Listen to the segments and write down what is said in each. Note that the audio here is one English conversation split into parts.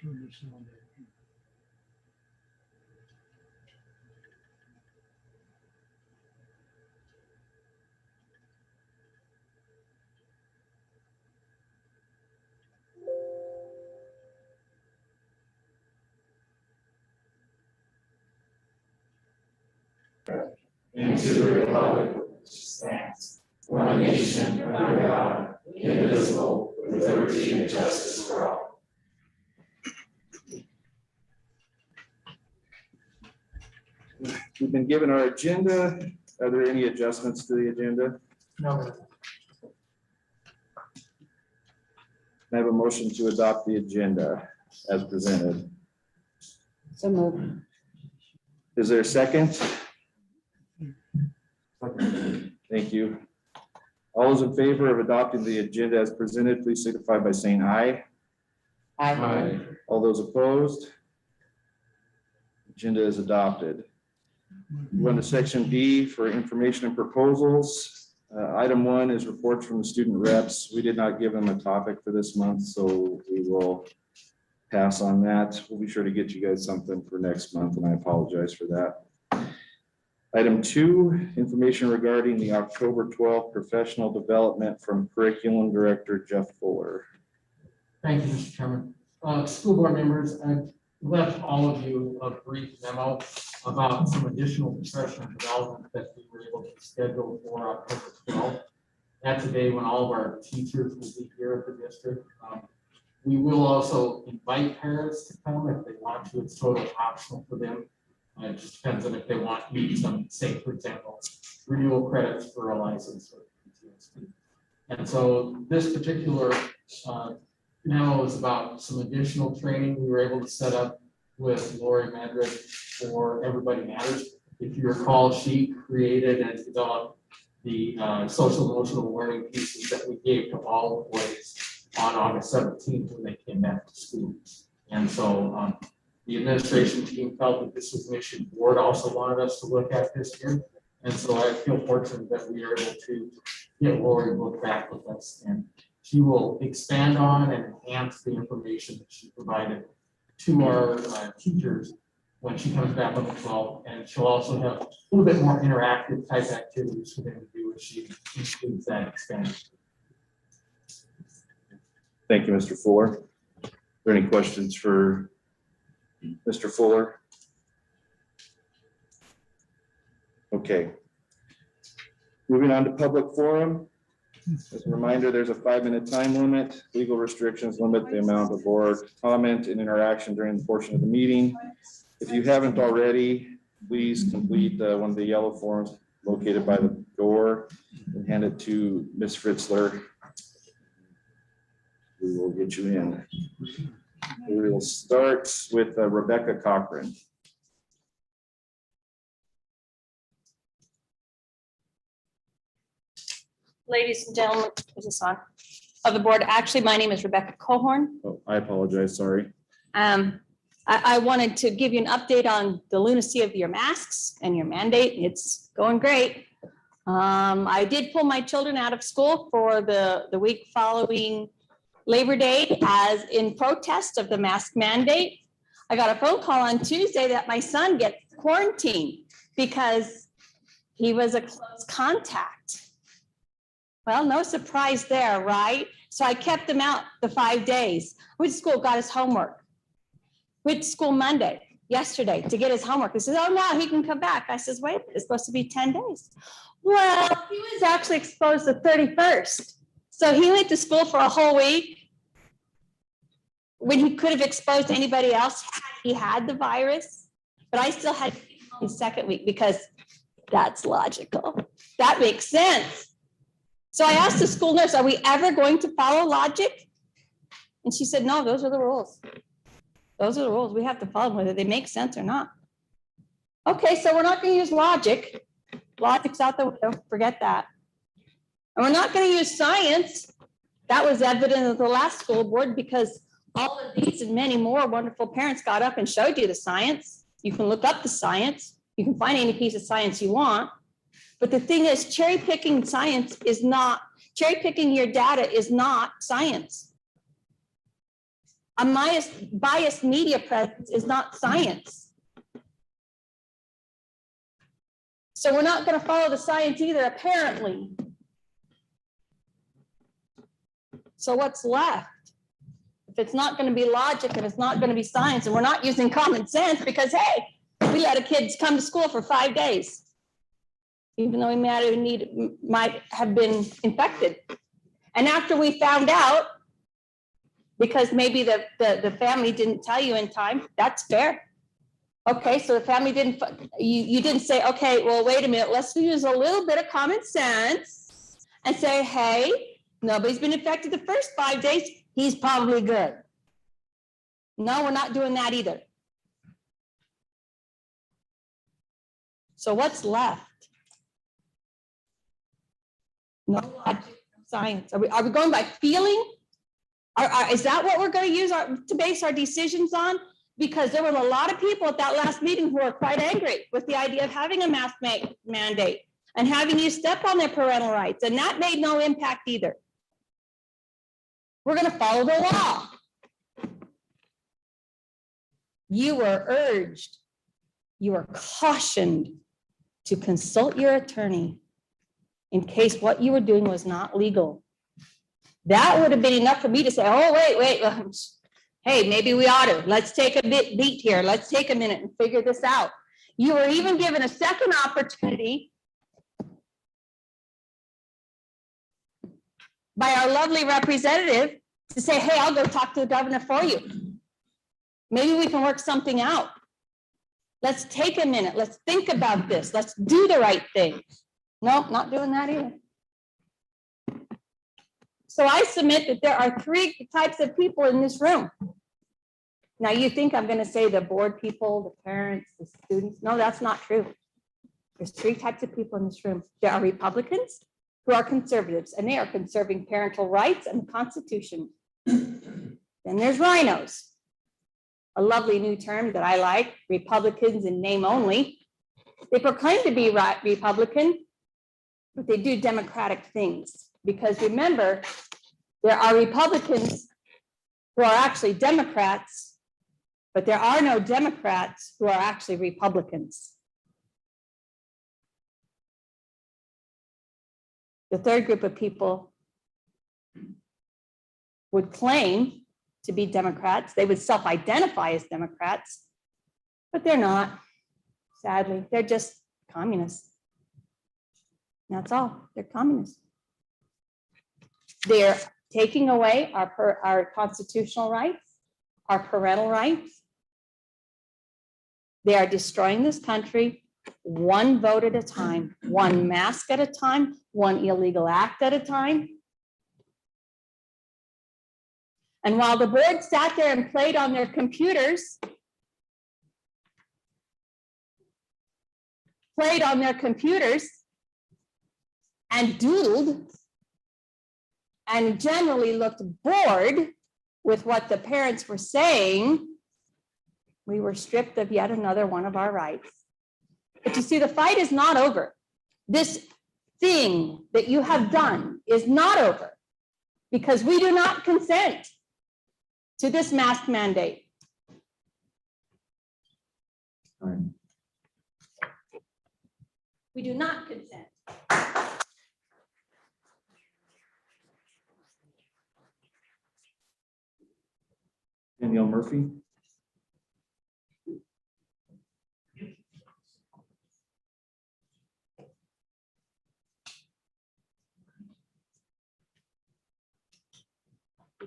turn this on. And to the republic which stands, one nation under God, indivisible, with liberty and justice for all. We've been given our agenda. Are there any adjustments to the agenda? No. I have a motion to adopt the agenda as presented. So moved. Is there a second? Thank you. All those in favor of adopting the agenda as presented, please signify by saying aye. Aye. All those opposed? Agenda is adopted. We're on to section B for information and proposals. Item 1 is reports from the student reps. We did not give them a topic for this month, so we will pass on that. We'll be sure to get you guys something for next month, and I apologize for that. Item 2, information regarding the October 12th professional development from Curriculum Director Jeff Fuller. Thank you, Mr. Chairman. School board members, I've left all of you a brief memo about some additional professional development that we were able to schedule for October 12th. That's a day when all of our teachers will be here at the district. We will also invite parents to come if they want to. It's totally optional for them. It just depends on if they want some, say, for example, renewal credits for a license or PTSD. And so this particular memo is about some additional training we were able to set up with Lori Madrid for Everybody Matters. If you recall, she created and developed the social emotional learning pieces that we gave to all employees on August 17th when they came back to school. And so the administration team felt that this was an issue the board also wanted us to look at this year. And so I feel fortunate that we are able to get Lori booked back with us, and she will expand on and enhance the information that she provided to our teachers when she comes back on the 12th. And she'll also have a little bit more interactive type activities for them to do as she includes that expansion. Thank you, Mr. Fuller. Are there any questions for Mr. Fuller? Okay. Moving on to public forum. As a reminder, there's a 5-minute time limit. Legal restrictions limit the amount of board comment and interaction during the portion of the meeting. If you haven't already, please complete one of the yellow forms located by the door and hand it to Ms. Fritzler. We will get you in. We will start with Rebecca Cochran. Ladies and gentlemen, is this on? Of the board, actually, my name is Rebecca Cohorn. Oh, I apologize, sorry. I wanted to give you an update on the lunacy of your masks and your mandate. It's going great. I did pull my children out of school for the week following Labor Day as in protest of the mask mandate. I got a phone call on Tuesday that my son gets quarantined because he was a close contact. Well, no surprise there, right? So I kept him out the 5 days. Went to school, got his homework. Went to school Monday, yesterday, to get his homework. He says, oh, no, he can come back. I says, wait, it's supposed to be 10 days. Well, he was actually exposed the 31st. So he went to school for a whole week when he could have exposed anybody else had he had the virus. But I still had his second week because that's logical. That makes sense. So I asked the school nurse, are we ever going to follow logic? And she said, no, those are the rules. Those are the rules. We have to follow them, whether they make sense or not. Okay, so we're not going to use logic. Logic's out the window. Forget that. And we're not going to use science. That was evident at the last school board because all of these and many more wonderful parents got up and showed you the science. You can look up the science. You can find any piece of science you want. But the thing is, cherry picking science is not, cherry picking your data is not science. A biased media presence is not science. So we're not going to follow the science either, apparently. So what's left? If it's not going to be logic and it's not going to be science, and we're not using common sense because, hey, we let a kid come to school for 5 days, even though he might have been infected. And after we found out, because maybe the family didn't tell you in time, that's fair. Okay, so the family didn't, you didn't say, okay, well, wait a minute, let's use a little bit of common sense and say, hey, nobody's been infected the first 5 days, he's probably good. No, we're not doing that either. So what's left? No logic, science. Are we going by feeling? Is that what we're going to use to base our decisions on? Because there were a lot of people at that last meeting who were quite angry with the idea of having a mask mandate and having you step on their parental rights, and that made no impact either. We're going to follow the law. You were urged, you were cautioned to consult your attorney in case what you were doing was not legal. That would have been enough for me to say, oh, wait, hey, maybe we ought to. Let's take a beat here. Let's take a minute and figure this out. You were even given a second opportunity by our lovely representative to say, hey, I'll go talk to the governor for you. Maybe we can work something out. Let's take a minute. Let's think about this. Let's do the right thing. No, not doing that either. So I submit that there are 3 types of people in this room. Now you think I'm going to say the board people, the parents, the students. No, that's not true. There's 3 types of people in this room. There are Republicans who are conservatives, and they are conserving parental rights and the Constitution. Then there's rhinos, a lovely new term that I like, Republicans in name only. They proclaim to be Republican, but they do Democratic things. Because remember, there are Republicans who are actually Democrats, but there are no Democrats who are actually Republicans. The third group of people would claim to be Democrats. They would self-identify as Democrats, but they're not, sadly. They're just communists. That's all. They're communists. They're taking away our constitutional rights, our parental rights. They are destroying this country one vote at a time, one mask at a time, one illegal act at a time. And while the board sat there and played on their computers, and doodled and generally looked bored with what the parents were saying, we were stripped of yet another one of our rights. But you see, the fight is not over. This thing that you have done is not over, because we do not consent to this mask mandate. We do not consent. Danielle Murphy.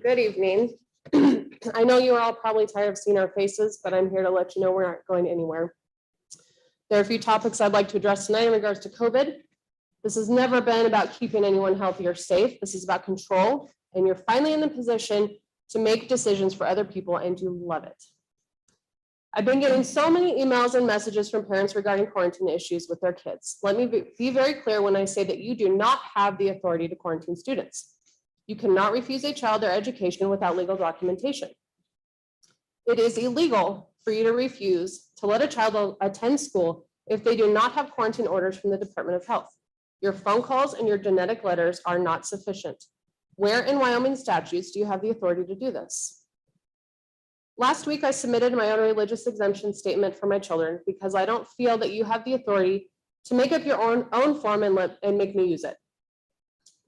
Good evening. I know you are all probably tired of seeing our faces, but I'm here to let you know we're not going anywhere. There are a few topics I'd like to address tonight in regards to COVID. This has never been about keeping anyone healthy or safe. This is about control, and you're finally in the position to make decisions for other people, and you love it. I've been getting so many emails and messages from parents regarding quarantine issues with their kids. Let me be very clear when I say that you do not have the authority to quarantine students. You cannot refuse a child their education without legal documentation. It is illegal for you to refuse to let a child attend school if they do not have quarantine orders from the Department of Health. Your phone calls and your genetic letters are not sufficient. Where in Wyoming statutes do you have the authority to do this? Last week, I submitted my own religious exemption statement for my children because I don't feel that you have the authority to make up your own form and make me use it.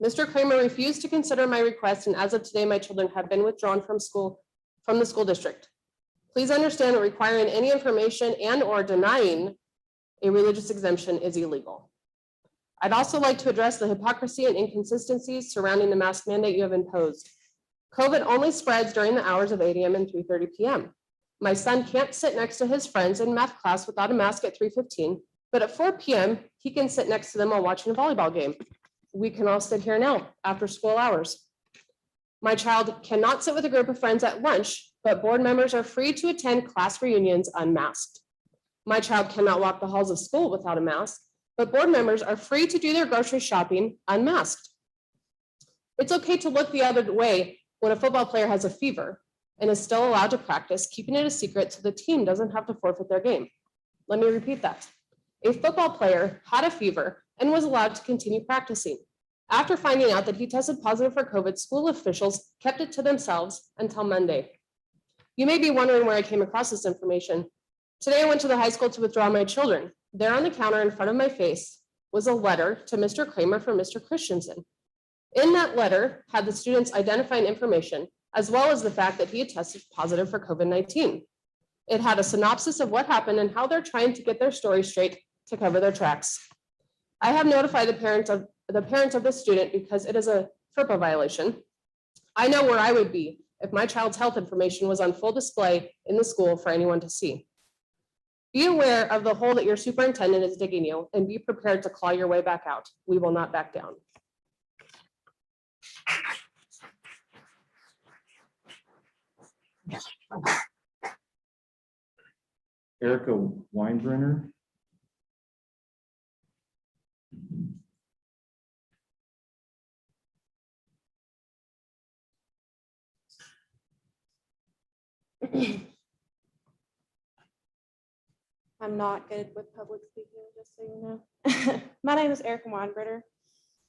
Mr. Kramer refused to consider my request, and as of today, my children have been withdrawn from the school district. Please understand that requiring any information and/or denying a religious exemption is illegal. I'd also like to address the hypocrisy and inconsistencies surrounding the mask mandate you have imposed. COVID only spreads during the hours of 8 a.m. and 3:30 p.m. My son can't sit next to his friends in math class without a mask at 3:15, but at 4 p.m., he can sit next to them while watching a volleyball game. We can all sit here now after school hours. My child cannot sit with a group of friends at lunch, but board members are free to attend class reunions unmasked. My child cannot walk the halls of school without a mask, but board members are free to do their grocery shopping unmasked. It's okay to look the other way when a football player has a fever and is still allowed to practice, keeping it a secret so the team doesn't have to forfeit their game. Let me repeat that. A football player had a fever and was allowed to continue practicing. After finding out that he tested positive for COVID, school officials kept it to themselves until Monday. You may be wondering where I came across this information. Today I went to the high school to withdraw my children. There on the counter in front of my face was a letter to Mr. Kramer from Mr. Christensen. In that letter had the students' identifying information, as well as the fact that he had tested positive for COVID-19. It had a synopsis of what happened and how they're trying to get their story straight to cover their tracks. I have notified the parents of the student because it is a FERPA violation. I know where I would be if my child's health information was on full display in the school for anyone to see. Be aware of the hole that your superintendent is digging you and be prepared to claw your way back out. We will not back down. Erica Weinbrenner. I'm not good with public speaking, just so you know. My name is Erica Weinbritter.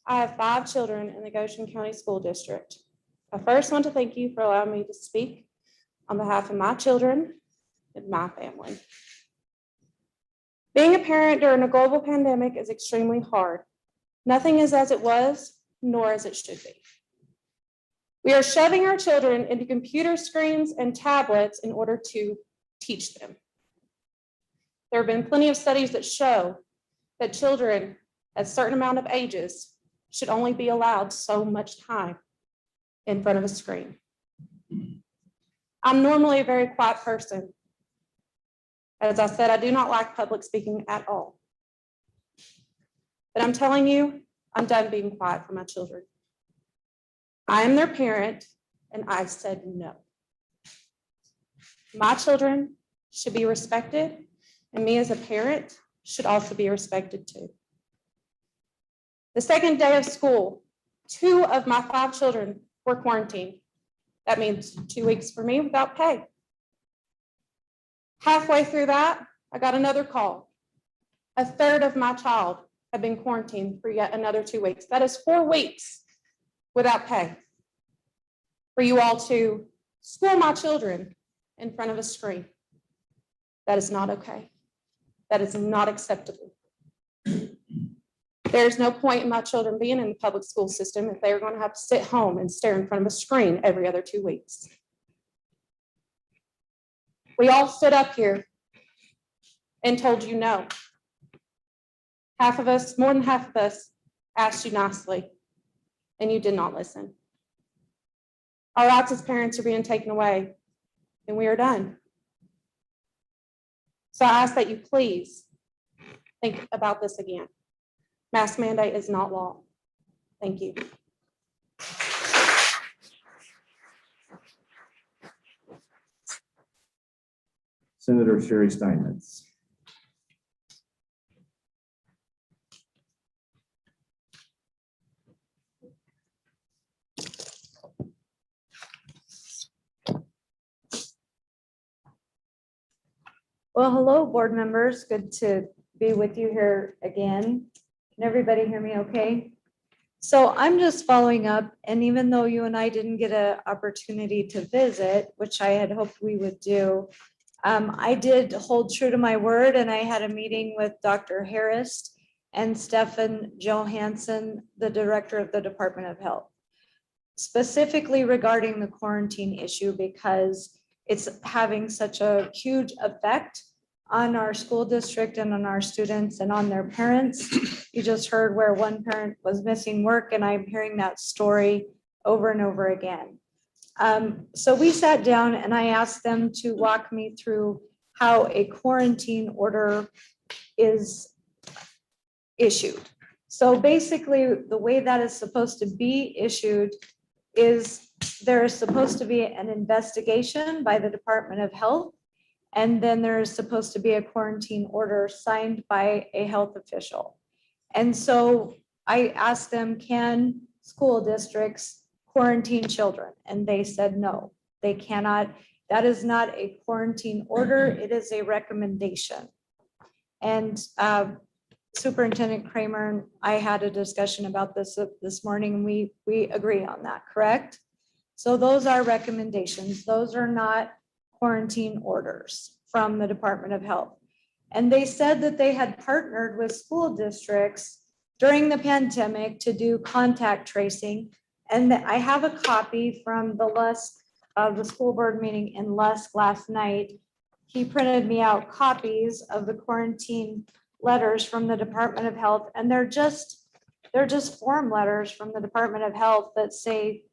I have 5 children in the Goshen County School District. I first want to thank you for allowing me to speak on behalf of my children and my family. Being a parent during a global pandemic is extremely hard. Nothing is as it was, nor as it should be. We are shoving our children into computer screens and tablets in order to teach them. There have been plenty of studies that show that children at a certain amount of ages should only be allowed so much time in front of a screen. I'm normally a very quiet person. As I said, I do not like public speaking at all. But I'm telling you, I'm done being quiet for my children. I am their parent, and I said no. My children should be respected, and me as a parent should also be respected too. The second day of school, 2 of my 5 children were quarantined. That means 2 weeks for me without pay. Halfway through that, I got another call. A third of my child had been quarantined for yet another 2 weeks. That is 4 weeks without pay. For you all to school my children in front of a screen. That is not okay. That is not acceptable. There's no point in my children being in the public school system if they are going to have to sit home and stare in front of a screen every other 2 weeks. We all stood up here and told you no. Half of us, more than half of us, asked you nicely, and you did not listen. Our rights as parents are being taken away, and we are done. So I ask that you please think about this again. Mask mandate is not law. Thank you. Senator Sherry Steinmetz. Well, hello, board members. Good to be with you here again. Can everybody hear me okay? So I'm just following up, and even though you and I didn't get an opportunity to visit, which I had hoped we would do, I did hold true to my word, and I had a meeting with Dr. Harris and Stefan Johansson, the director of the Department of Health, specifically regarding the quarantine issue, because it's having such a huge effect on our school district and on our students and on their parents. You just heard where one parent was missing work, and I'm hearing that story over and over again. So we sat down and I asked them to walk me through how a quarantine order is issued. So basically, the way that is supposed to be issued is there is supposed to be an investigation by the Department of Health, and then there is supposed to be a quarantine order signed by a health official. And so I asked them, can school districts quarantine children? And they said, no, they cannot. That is not a quarantine order. It is a recommendation. And Superintendent Kramer and I had a discussion about this morning, and we agree on that, correct? So those are recommendations. Those are not quarantine orders from the Department of Health. And they said that they had partnered with school districts during the pandemic to do contact tracing. And I have a copy from the school board meeting in Lusk last night. He printed me out copies of the quarantine letters from the Department of Health, and they're just form letters from the Department of Health that say,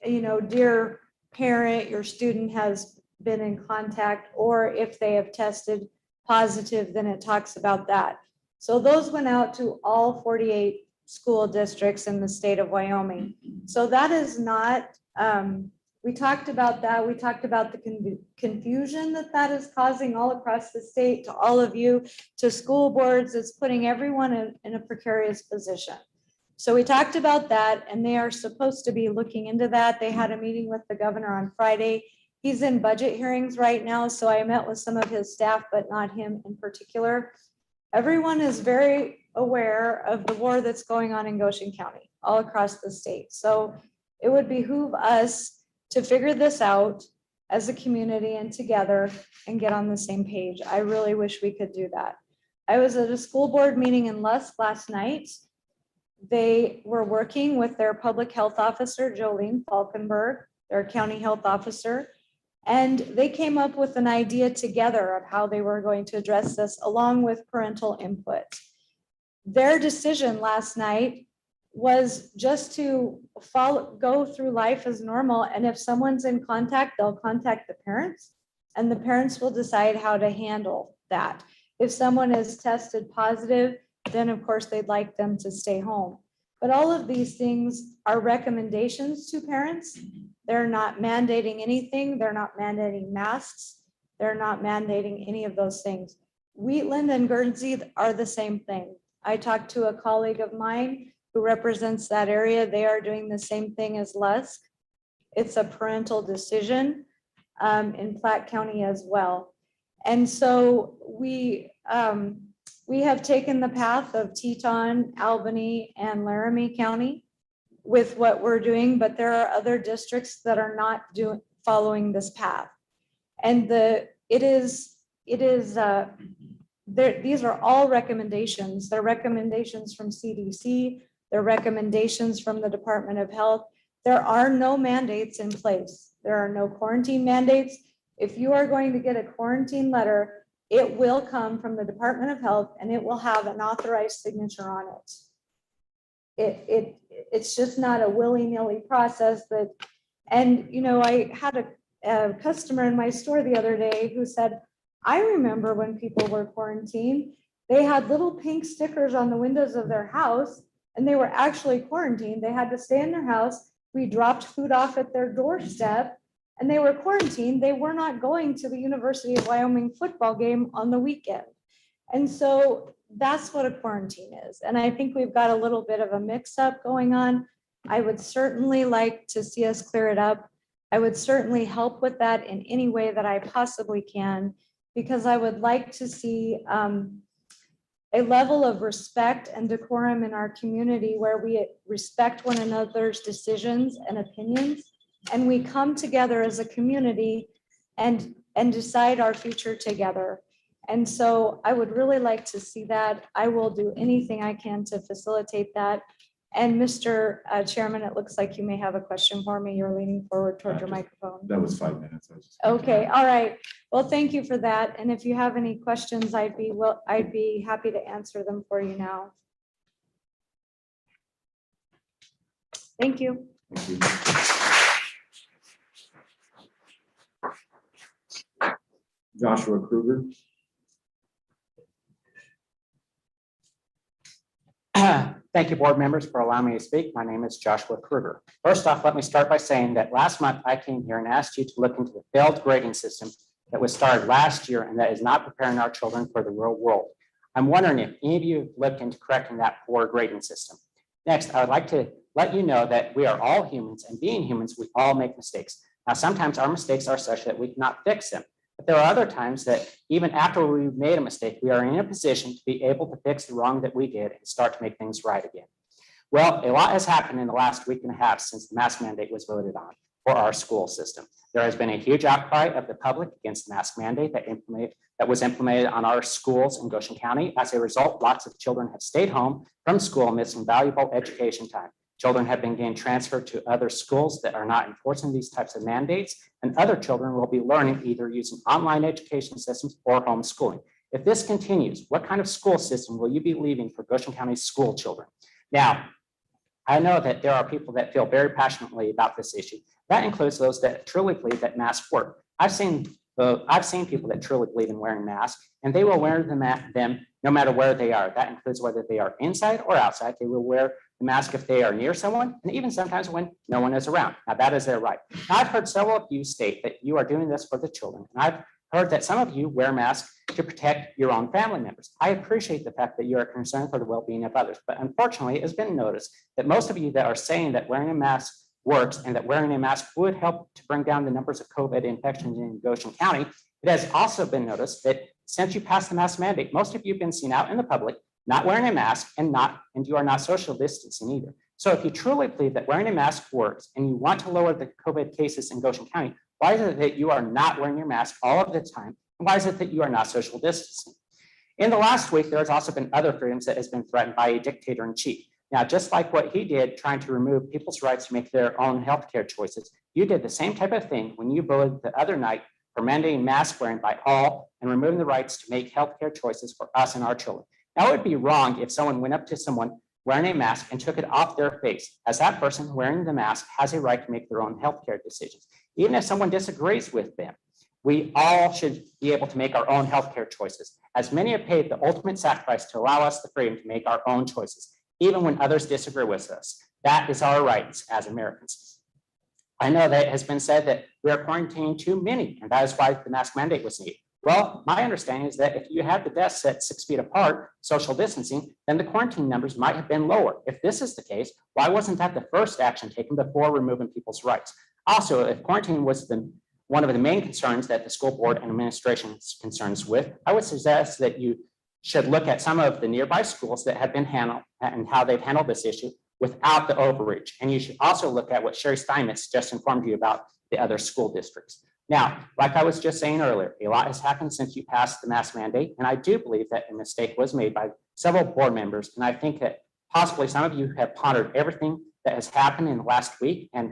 you know, dear parent, your student has been in contact, or if they have tested positive, then it talks about that. So those went out to all 48 school districts in the state of Wyoming. So that is not, we talked about that. We talked about the confusion that is causing all across the state, to all of you, to school boards. It's putting everyone in a precarious position. So we talked about that, and they are supposed to be looking into that. They had a meeting with the governor on Friday. He's in budget hearings right now, so I met with some of his staff, but not him in particular. Everyone is very aware of the war that's going on in Goshen County, all across the state. So it would behoove us to figure this out as a community and together and get on the same page. I really wish we could do that. I was at a school board meeting in Lusk last night. They were working with their public health officer, Jolene Falkenberg, their county health officer, and they came up with an idea together of how they were going to address this, along with parental input. Their decision last night was just to go through life as normal, and if someone's in contact, they'll contact the parents, and the parents will decide how to handle that. If someone is tested positive, then of course they'd like them to stay home. But all of these things are recommendations to parents. They're not mandating anything. They're not mandating masks. They're not mandating any of those things. Wheatland and Guernsey are the same thing. I talked to a colleague of mine who represents that area. They are doing the same thing as Lusk. It's a parental decision in Platte County as well. And so we have taken the path of Teton, Albany, and Laramie County with what we're doing, but there are other districts that are not following this path. And these are all recommendations. They're recommendations from CDC. They're recommendations from the Department of Health. There are no mandates in place. There are no quarantine mandates. If you are going to get a quarantine letter, it will come from the Department of Health, and it will have an authorized signature on it. It's just not a willy-nilly process that, and you know, I had a customer in my store the other day who said, I remember when people were quarantined, they had little pink stickers on the windows of their house, and they were actually quarantined. They had to stay in their house. We dropped food off at their doorstep, and they were quarantined. They were not going to the University of Wyoming football game on the weekend. And so that's what a quarantine is. And I think we've got a little bit of a mix-up going on. I would certainly like to see us clear it up. I would certainly help with that in any way that I possibly can, because I would like to see a level of respect and decorum in our community where we respect one another's decisions and opinions, and we come together as a community and decide our future together. And so I would really like to see that. I will do anything I can to facilitate that. And Mr. Chairman, it looks like you may have a question for me. You're leaning forward toward your microphone. That was 5 minutes. Okay, all right. Well, thank you for that. And if you have any questions, I'd be happy to answer them for you now. Thank you. Thank you. Joshua Kruger. Thank you, board members, for allowing me to speak. My name is Joshua Kruger. First off, let me start by saying that last month I came here and asked you to look into the failed grading system that was started last year and that is not preparing our children for the real world. I'm wondering if any of you have looked into correcting that poor grading system. Next, I would like to let you know that we are all humans, and being humans, we all make mistakes. Now, sometimes our mistakes are such that we cannot fix them. But there are other times that even after we've made a mistake, we are in a position to be able to fix the wrong that we did and start to make things right again. Well, a lot has happened in the last week and a half since the mask mandate was voted on for our school system. There has been a huge outcry of the public against the mask mandate that was implemented on our schools in Goshen County. As a result, lots of children have stayed home from school and missing valuable education time. Children have been getting transferred to other schools that are not enforcing these types of mandates, and other children will be learning either using online education systems or homeschooling. If this continues, what kind of school system will you be leaving for Goshen County school children? Now, I know that there are people that feel very passionately about this issue. That includes those that truly believe that masks work. I've seen people that truly believe in wearing masks, and they will wear them no matter where they are. That includes whether they are inside or outside. They will wear the mask if they are near someone, and even sometimes when no one is around. Now, that is their right. Now, I've heard several of you state that you are doing this for the children, and I've heard that some of you wear masks to protect your own family members. I appreciate the fact that you are concerned for the well-being of others, but unfortunately, it's been noticed that most of you that are saying that wearing a mask works and that wearing a mask would help to bring down the numbers of COVID infections in Goshen County, it has also been noticed that since you passed the mask mandate, most of you have been seen out in the public not wearing a mask and you are not social distancing either. So if you truly believe that wearing a mask works and you want to lower the COVID cases in Goshen County, why is it that you are not wearing your mask all of the time? And why is it that you are not social distancing? In the last week, there has also been other freedoms that has been threatened by a dictator in chief. Now, just like what he did, trying to remove people's rights to make their own healthcare choices, you did the same type of thing when you voted the other night for mandating mask wearing by all and removing the rights to make healthcare choices for us and our children. Now, it would be wrong if someone went up to someone wearing a mask and took it off their face, as that person wearing the mask has a right to make their own healthcare decisions. Even if someone disagrees with them, we all should be able to make our own healthcare choices, as many have paid the ultimate sacrifice to allow us the freedom to make our own choices, even when others disagree with us. That is our rights as Americans. I know that it has been said that we are quarantining too many, and that is why the mask mandate was needed. Well, my understanding is that if you had the desks set 6 feet apart, social distancing, then the quarantine numbers might have been lower. If this is the case, why wasn't that the first action taken before removing people's rights? Also, if quarantine was one of the main concerns that the school board and administration is concerned with, I would suggest that you should look at some of the nearby schools that have been handled and how they've handled this issue without the overreach. And you should also look at what Sherry Steinmetz just informed you about the other school districts. Now, like I was just saying earlier, a lot has happened since you passed the mask mandate, and I do believe that a mistake was made by several board members, and I think that possibly some of you have pondered everything that has happened in the last week and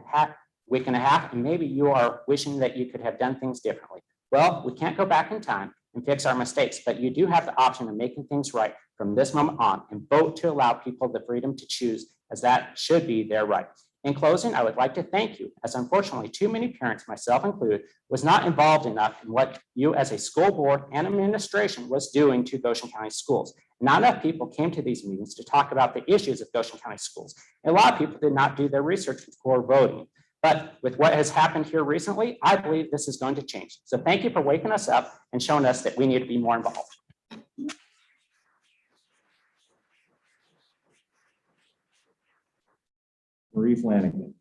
week and a half, and maybe you are wishing that you could have done things differently. Well, we can't go back in time and fix our mistakes, but you do have the option of making things right from this moment on and vote to allow people the freedom to choose, as that should be their right. In closing, I would like to thank you, as unfortunately too many parents, myself included, was not involved enough in what you as a school board and administration was doing to Goshen County schools. Not enough people came to these meetings to talk about the issues of Goshen County schools. A lot of people did not do their research before voting. But with what has happened here recently, I believe this is going to change. So thank you for waking us up and showing us that we need to be more involved. Marie Flanagan.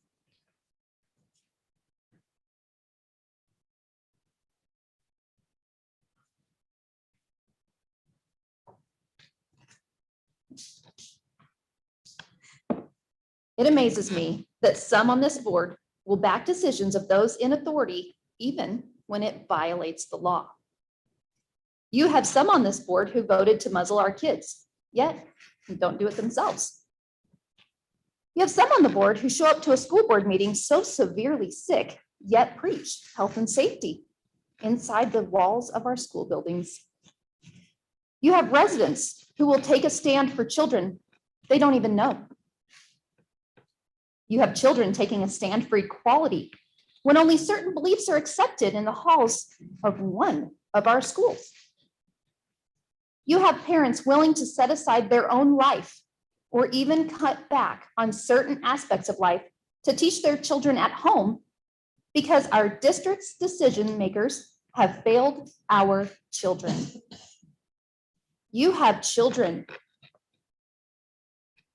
It amazes me that some on this board will back decisions of those in authority, even when it violates the law. You have some on this board who voted to muzzle our kids, yet don't do it themselves. You have some on the board who show up to a school board meeting so severely sick, yet preach health and safety inside the walls of our school buildings. You have residents who will take a stand for children they don't even know. You have children taking a stand for equality when only certain beliefs are accepted in the halls of one of our schools. You have parents willing to set aside their own life or even cut back on certain aspects of life to teach their children at home because our district's decision makers have failed our children. You have children.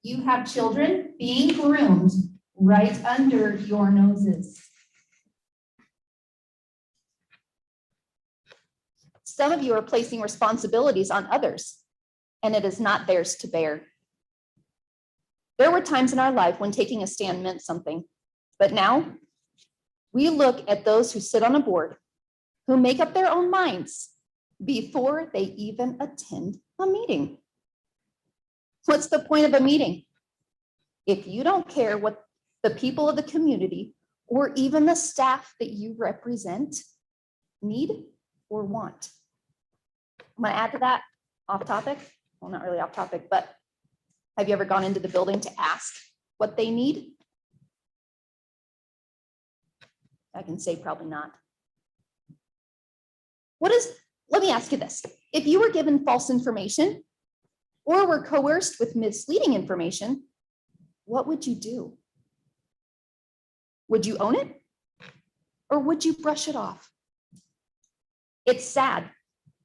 You have children being groomed right under your noses. Some of you are placing responsibilities on others, and it is not theirs to bear. There were times in our life when taking a stand meant something, but now we look at those who sit on a board, who make up their own minds before they even attend a meeting. What's the point of a meeting if you don't care what the people of the community or even the staff that you represent need or want? I'm going to add to that, off topic. Well, not really off topic, but have you ever gone into the building to ask what they need? I can say probably not. Let me ask you this. If you were given false information or were coerced with misleading information, what would you do? Would you own it? Or would you brush it off? It's sad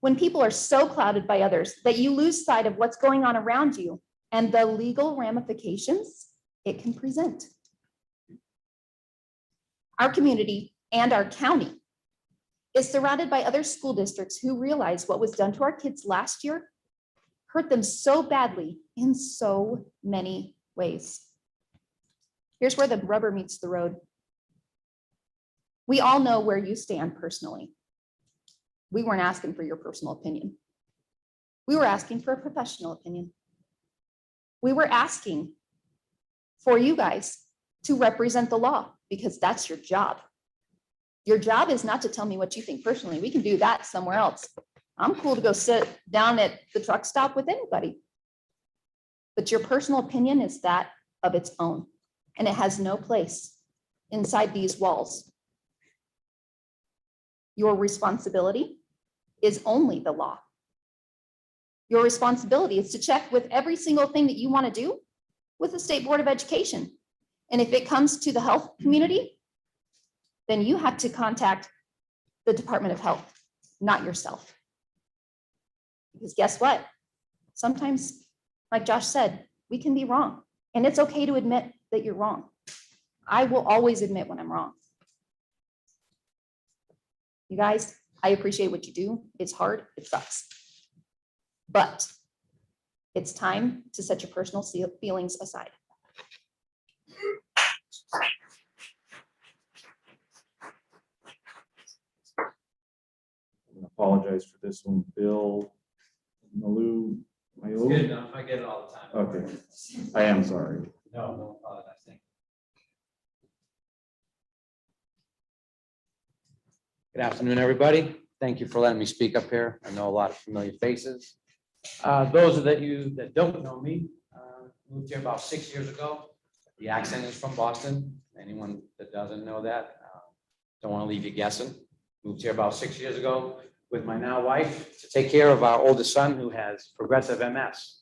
when people are so clouded by others that you lose sight of what's going on around you and the legal ramifications it can present. Our community and our county is surrounded by other school districts who realize what was done to our kids last year hurt them so badly in so many ways. Here's where the rubber meets the road. We all know where you stand personally. We weren't asking for your personal opinion. We were asking for a professional opinion. We were asking for you guys to represent the law because that's your job. Your job is not to tell me what you think personally. We can do that somewhere else. I'm cool to go sit down at the truck stop with anybody. But your personal opinion is that of its own, and it has no place inside these walls. Your responsibility is only the law. Your responsibility is to check with every single thing that you want to do with the State Board of Education. And if it comes to the health community, then you have to contact the Department of Health, not yourself. Because guess what? Sometimes, like Josh said, we can be wrong. And it's okay to admit that you're wrong. I will always admit when I'm wrong. You guys, I appreciate what you do. It's hard, it sucks. But it's time to set your personal feelings aside. I apologize for this one, Bill Malou. It's good enough. I get it all the time. Okay, I am sorry. No, no apologize. Thank you. Good afternoon, everybody. Thank you for letting me speak up here. I know a lot of familiar faces. Those of you that don't know me, moved here about 6 years ago. The accent is from Boston. Anyone that doesn't know that, don't want to leave you guessing. Moved here about 6 years ago with my now wife to take care of our oldest son who has progressive MS,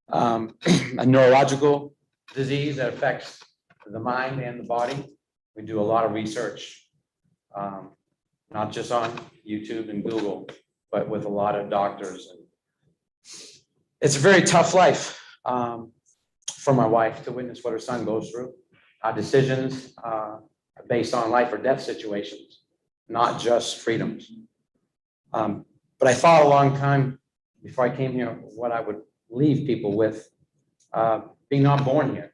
a neurological disease that affects the mind and the body. We do a lot of research, not just on YouTube and Google, but with a lot of doctors. And it's a very tough life for my wife to witness what her son goes through. Our decisions are based on life or death situations, not just freedoms. But I thought a long time before I came here what I would leave people with being not born here.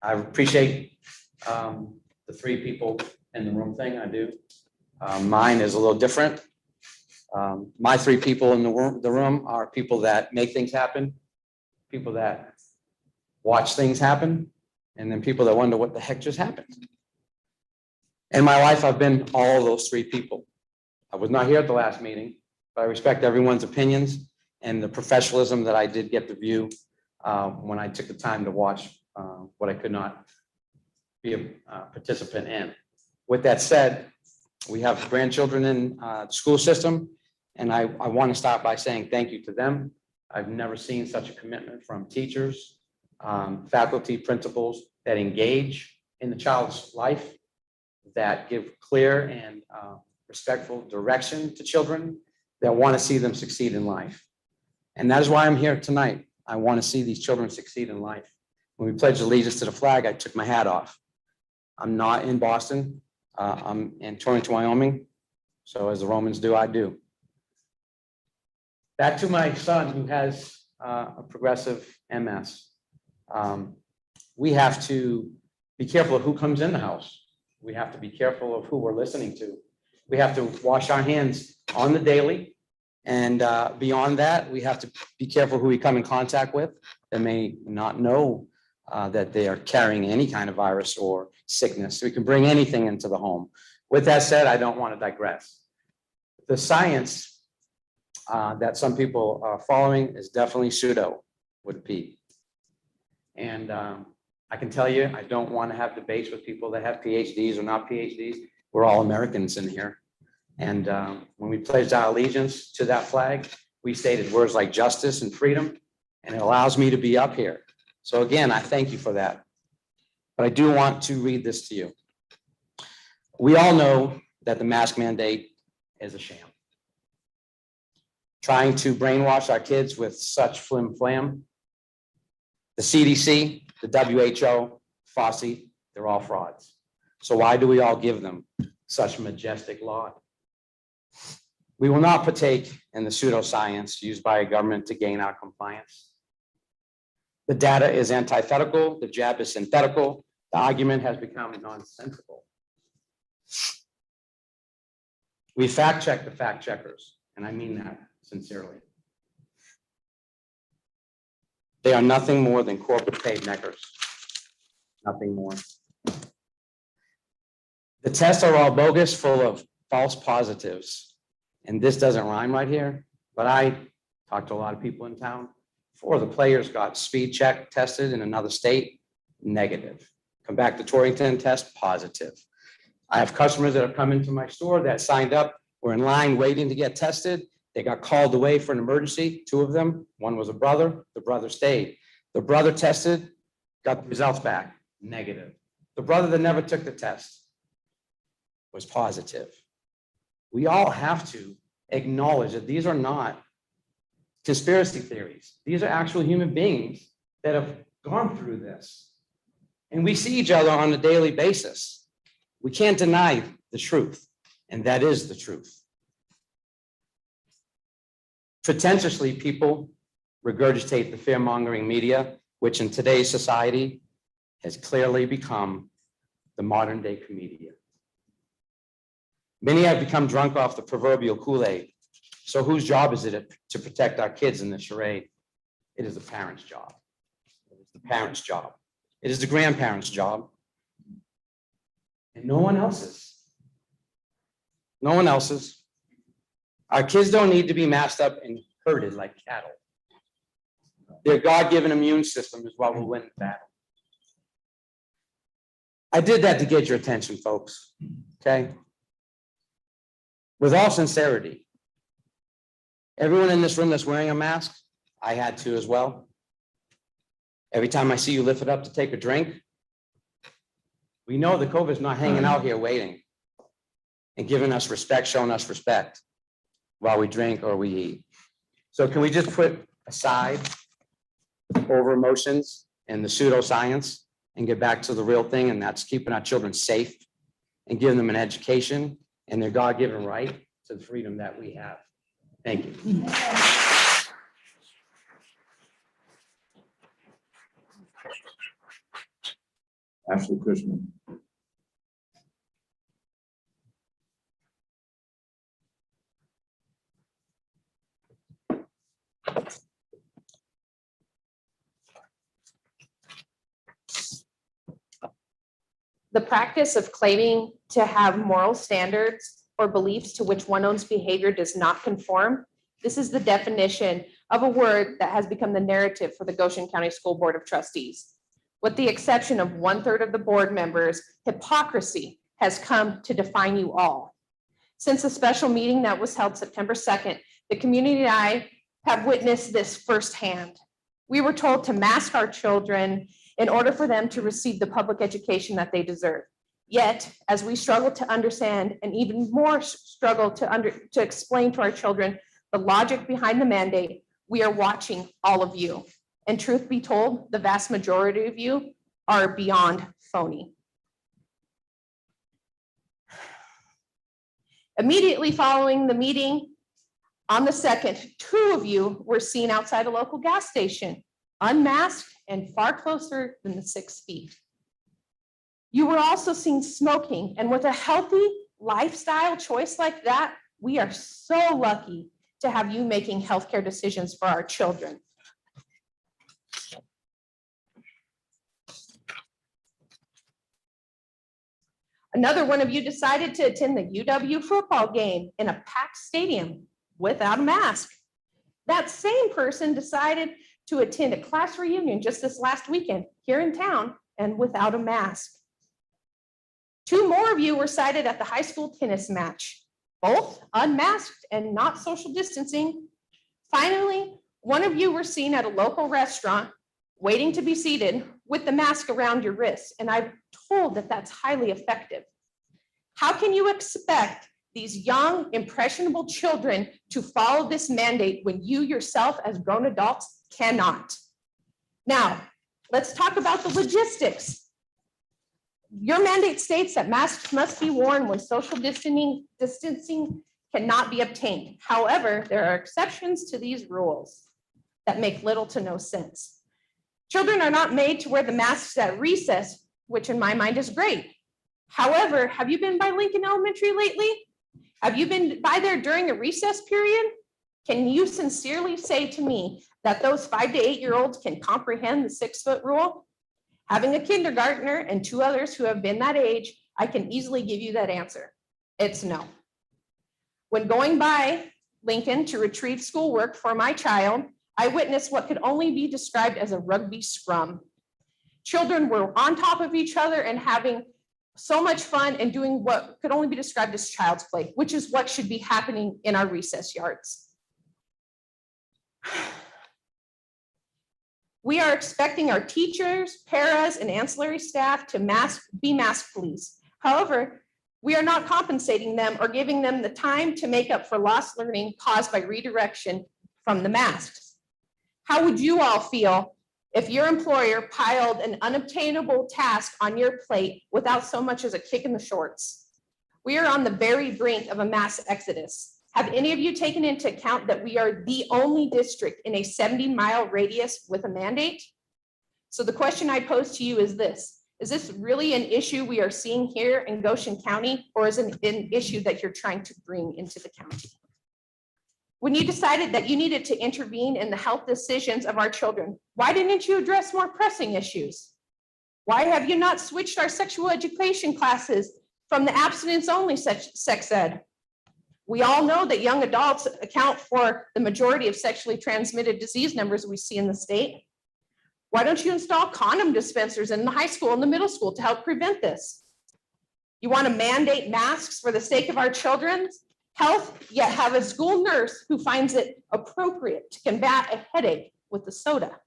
I appreciate the 3 people in the room thing, I do. Mine is a little different. My 3 people in the room are people that make things happen, people that watch things happen, and then people that wonder what the heck just happened. In my life, I've been all of those 3 people. I was not here at the last meeting, but I respect everyone's opinions and the professionalism that I did get to view when I took the time to watch what I could not be a participant in. With that said, we have grandchildren in the school system, and I want to start by saying thank you to them. I've never seen such a commitment from teachers, faculty, principals that engage in the child's life, that give clear and respectful direction to children, that want to see them succeed in life. And that is why I'm here tonight. I want to see these children succeed in life. When we pledged allegiance to the flag, I took my hat off. I'm not in Boston. I'm in Torrington, Wyoming. So as the Romans do, I do. Back to my son who has a progressive MS. We have to be careful of who comes in the house. We have to be careful of who we're listening to. We have to wash our hands on the daily. And beyond that, we have to be careful who we come in contact with that may not know that they are carrying any kind of virus or sickness. We can bring anything into the home. With that said, I don't want to digress. The science that some people are following is definitely pseudo with a P. And I can tell you, I don't want to have debates with people that have PhDs or not PhDs. We're all Americans in here. And when we pledged our allegiance to that flag, we stated words like justice and freedom, and it allows me to be up here. So again, I thank you for that. But I do want to read this to you. We all know that the mask mandate is a sham. Trying to brainwash our kids with such flim flam. The CDC, the WHO, FOSSI, they're all frauds. So why do we all give them such majestic laud? We will not partake in the pseudoscience used by a government to gain our compliance. The data is antithetical, the jab is synthetical, the argument has become nonsensical. We fact check the fact checkers, and I mean that sincerely. They are nothing more than corporate paid neckers, nothing more. The tests are all bogus, full of false positives. And this doesn't rhyme right here, but I talked to a lot of people in town. 4 of the players got speed check tested in another state, negative. Come back to Torrington, test positive. I have customers that have come into my store that signed up, were in line waiting to get tested. They got called away for an emergency, 2 of them. One was a brother, the brother stayed. The brother tested, got the results back, negative. The brother that never took the test was positive. We all have to acknowledge that these are not conspiracy theories. These are actual human beings that have gone through this. And we see each other on a daily basis. We can't deny the truth, and that is the truth. Pretentiously, people regurgitate the fear-mongering media, which in today's society has clearly become the modern-day comedian. Many have become drunk off the proverbial Kool-Aid. So whose job is it to protect our kids in this charade? It is the parents' job. It is the parents' job. It is the grandparents' job. And no one else's. No one else's. Our kids don't need to be masked up and herded like cattle. Their God-given immune system is what will win the battle. I did that to get your attention, folks, okay? With all sincerity, everyone in this room that's wearing a mask, I had to as well. Every time I see you lift it up to take a drink, we know the COVID's not hanging out here waiting and giving us respect, showing us respect while we drink or we eat. So can we just put aside over emotions and the pseudoscience and get back to the real thing, and that's keeping our children safe and giving them an education and their God-given right to the freedom that we have. Thank you. Ashley Cushman. The practice of claiming to have moral standards or beliefs to which one's own behavior does not conform. This is the definition of a word that has become the narrative for the Goshen County School Board of Trustees. With the exception of 1/3 of the board members, hypocrisy has come to define you all. Since the special meeting that was held September 2nd, the community and I have witnessed this firsthand. We were told to mask our children in order for them to receive the public education that they deserve. Yet, as we struggle to understand and even more struggle to explain to our children the logic behind the mandate, we are watching all of you. And truth be told, the vast majority of you are beyond phony. Immediately following the meeting on the 2nd, 2 of you were seen outside a local gas station, unmasked and far closer than the 6 feet. You were also seen smoking, and with a healthy lifestyle choice like that, we are so lucky to have you making healthcare decisions for our children. Another one of you decided to attend the UW football game in a packed stadium without a mask. That same person decided to attend a class reunion just this last weekend here in town and without a mask. 2 more of you were cited at the high school tennis match, both unmasked and not social distancing. Finally, 1 of you were seen at a local restaurant waiting to be seated with the mask around your wrist, and I've told that that's highly effective. How can you expect these young, impressionable children to follow this mandate when you yourself as grown adults cannot? Now, let's talk about the logistics. Your mandate states that masks must be worn when social distancing cannot be obtained. However, there are exceptions to these rules that make little to no sense. Children are not made to wear the masks at recess, which in my mind is great. However, have you been by Lincoln Elementary lately? Have you been by there during a recess period? Can you sincerely say to me that those 5 to 8-year-olds can comprehend the 6-foot rule? Having a kindergartner and 2 others who have been that age, I can easily give you that answer. It's no. When going by Lincoln to retrieve schoolwork for my child, I witnessed what could only be described as a rugby scrum. Children were on top of each other and having so much fun and doing what could only be described as child's play, which is what should be happening in our recess yards. We are expecting our teachers, paras, and ancillary staff to be mask police. However, we are not compensating them or giving them the time to make up for lost learning caused by redirection from the masks. How would you all feel if your employer piled an unobtainable task on your plate without so much as a kick in the shorts? We are on the very brink of a mass exodus. Have any of you taken into account that we are the only district in a 70-mile radius with a mandate? So the question I pose to you is this: is this really an issue we are seeing here in Goshen County, or is it an issue that you're trying to bring into the county? When you decided that you needed to intervene in the health decisions of our children, why didn't you address more pressing issues? Why have you not switched our sexual education classes from the abstinence-only sex ed? We all know that young adults account for the majority of sexually transmitted disease numbers we see in the state. Why don't you install condom dispensers in the high school and the middle school to help prevent this? You want to mandate masks for the sake of our children's health, yet have a school nurse who finds it appropriate to combat a headache with the soda.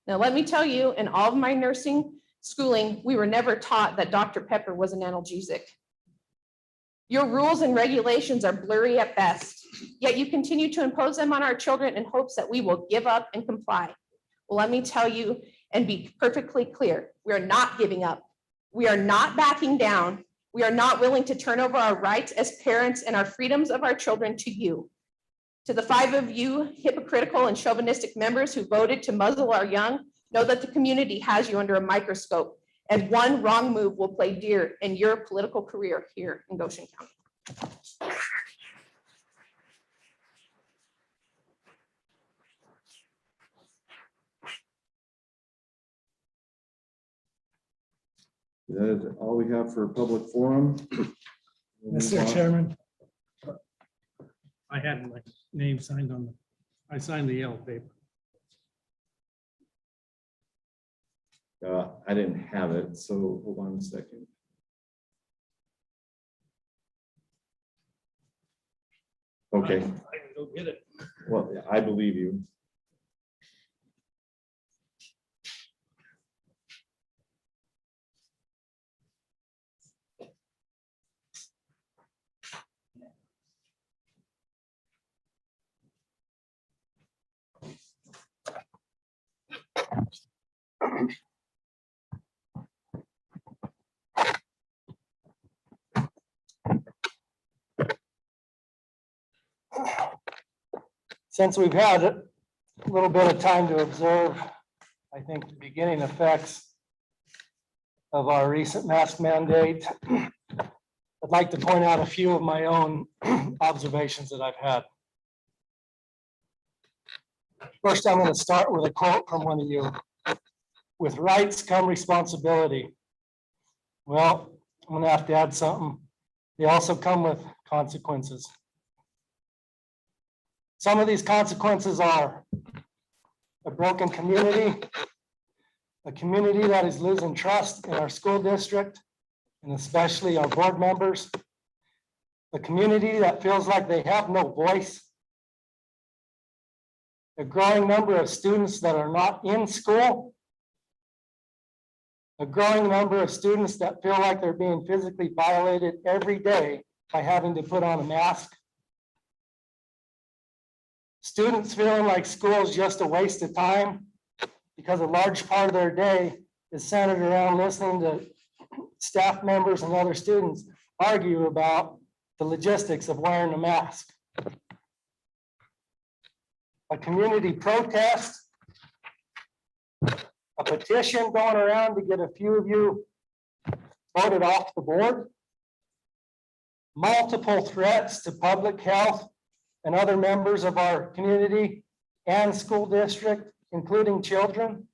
Now, let me tell you, in all of my nursing schooling, we were never taught that Dr. Pepper was an analgesic. Your rules and regulations are blurry at best, yet you continue to impose them on our children in hopes that we will give up and comply. Well, let me tell you and be perfectly clear, we are not giving up. We are not backing down. We are not willing to turn over our rights as parents and our freedoms of our children to you. To the 5 of you hypocritical and chauvinistic members who voted to muzzle our young, know that the community has you under a microscope. And one wrong move will play dear in your political career here in Goshen County. That is all we have for public forum. Mr. Chairman. I had my name signed on I signed the yellow paper. I didn't have it, so hold on a second. Okay, I can go get it. well, I believe you. Since we've had a little bit of time to observe, I think, the beginning effects of our recent mask mandate, I'd like to point out a few of my own observations that I've had. First, I'm going to start with a quote from one of you. With rights come responsibility. Well, I'm going to have to add something. They also come with consequences. Some of these consequences are a broken community, a community that is losing trust in our school district, and especially our board members, a community that feels like they have no voice, a growing number of students that are not in school, a growing number of students that feel like they're being physically violated every day by having to put on a mask, students feeling like school is just a waste of time because a large part of their day is centered around listening to staff members and other students argue about the logistics of wearing a mask. A community protest, a petition going around to get a few of you voted off the board, multiple threats to public health and other members of our community and school district, including children.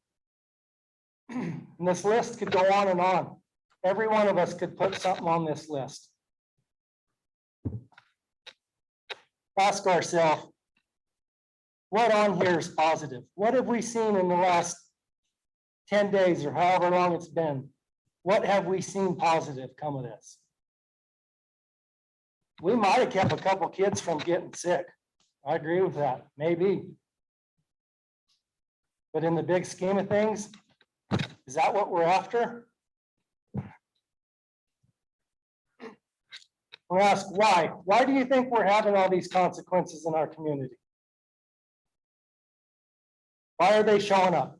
And this list could go on and on. Every one of us could put something on this list. Ask ourselves, what on here is positive? What have we seen in the last 10 days or however long it's been? What have we seen positive come of this? We might have kept a couple kids from getting sick. I agree with that, maybe. But in the big scheme of things, is that what we're after? We ask why. Why do you think we're having all these consequences in our community? Why are they showing up?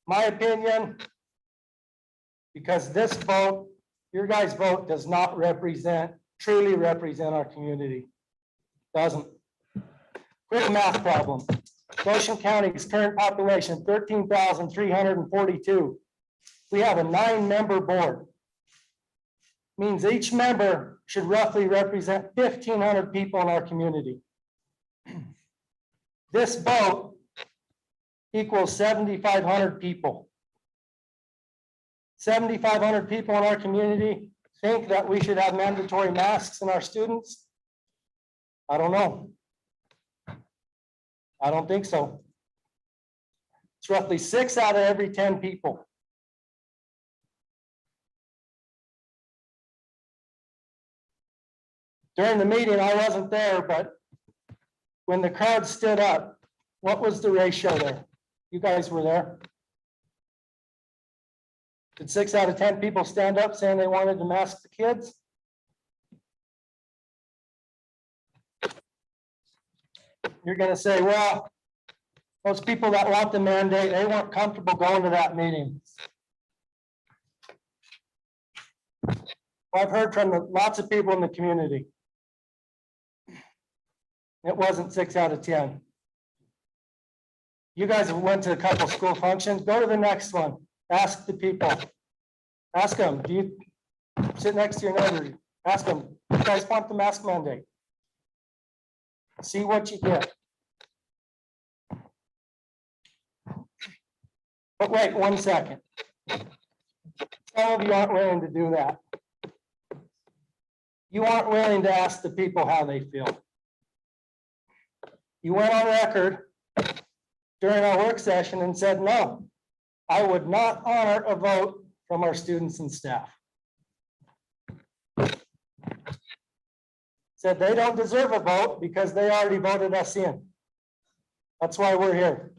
My opinion, because this vote, your guys' vote does not truly represent our community. Doesn't. Quick math problem. Goshen County's current population, 13,342. We have a 9-member board. Means each member should roughly represent 1,500 people in our community. This vote equals 7,500 people. 7,500 people in our community think that we should have mandatory masks in our students. I don't know. I don't think so. It's roughly 6 out of every 10 people. During the meeting, I wasn't there, but when the crowd stood up, what was the ratio there? You guys were there. Did 6 out of 10 people stand up saying they wanted to mask the kids? You're going to say, well, those people that want the mandate, they weren't comfortable going to that meeting. I've heard from lots of people in the community. It wasn't 6 out of 10. You guys have went to a couple school functions. Go to the next one. Ask the people. Ask them, do you sit next to your neighbor? Ask them, you guys want the mask mandate? See what you get. But wait 1 second. Some of you aren't willing to do that. You aren't willing to ask the people how they feel. You went on record during our work session and said, no, I would not honor a vote from our students and staff. Said they don't deserve a vote because they already voted us in. That's why we're here.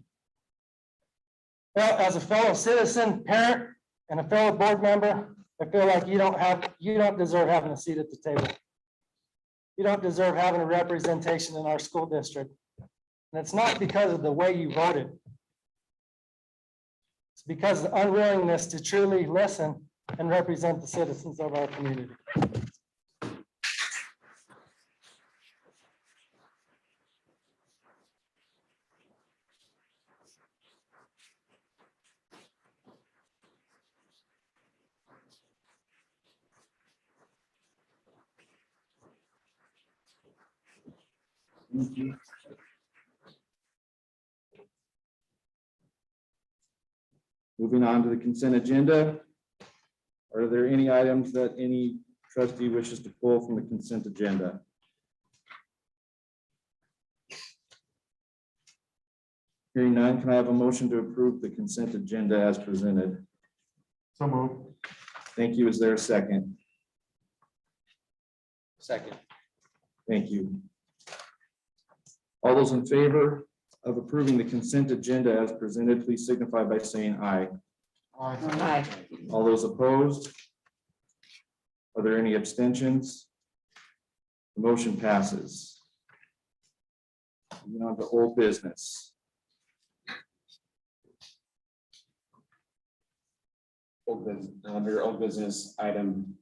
Well, as a fellow citizen, parent, and a fellow board member, I feel like you don't deserve having a seat at the table. You don't deserve having a representation in our school district. And it's not because of the way you voted. It's because of the unwillingness to truly listen and represent the citizens of our community. Moving on to the consent agenda. Are there any items that any trustee wishes to pull from the consent agenda? Hearing none, can I have a motion to approve the consent agenda as presented? So moved. Thank you. Is there a second? Second. Thank you. All those in favor of approving the consent agenda as presented, please signify by saying aye. Aye. All those opposed? Are there any abstentions? The motion passes. Moving on to old business. Under old business item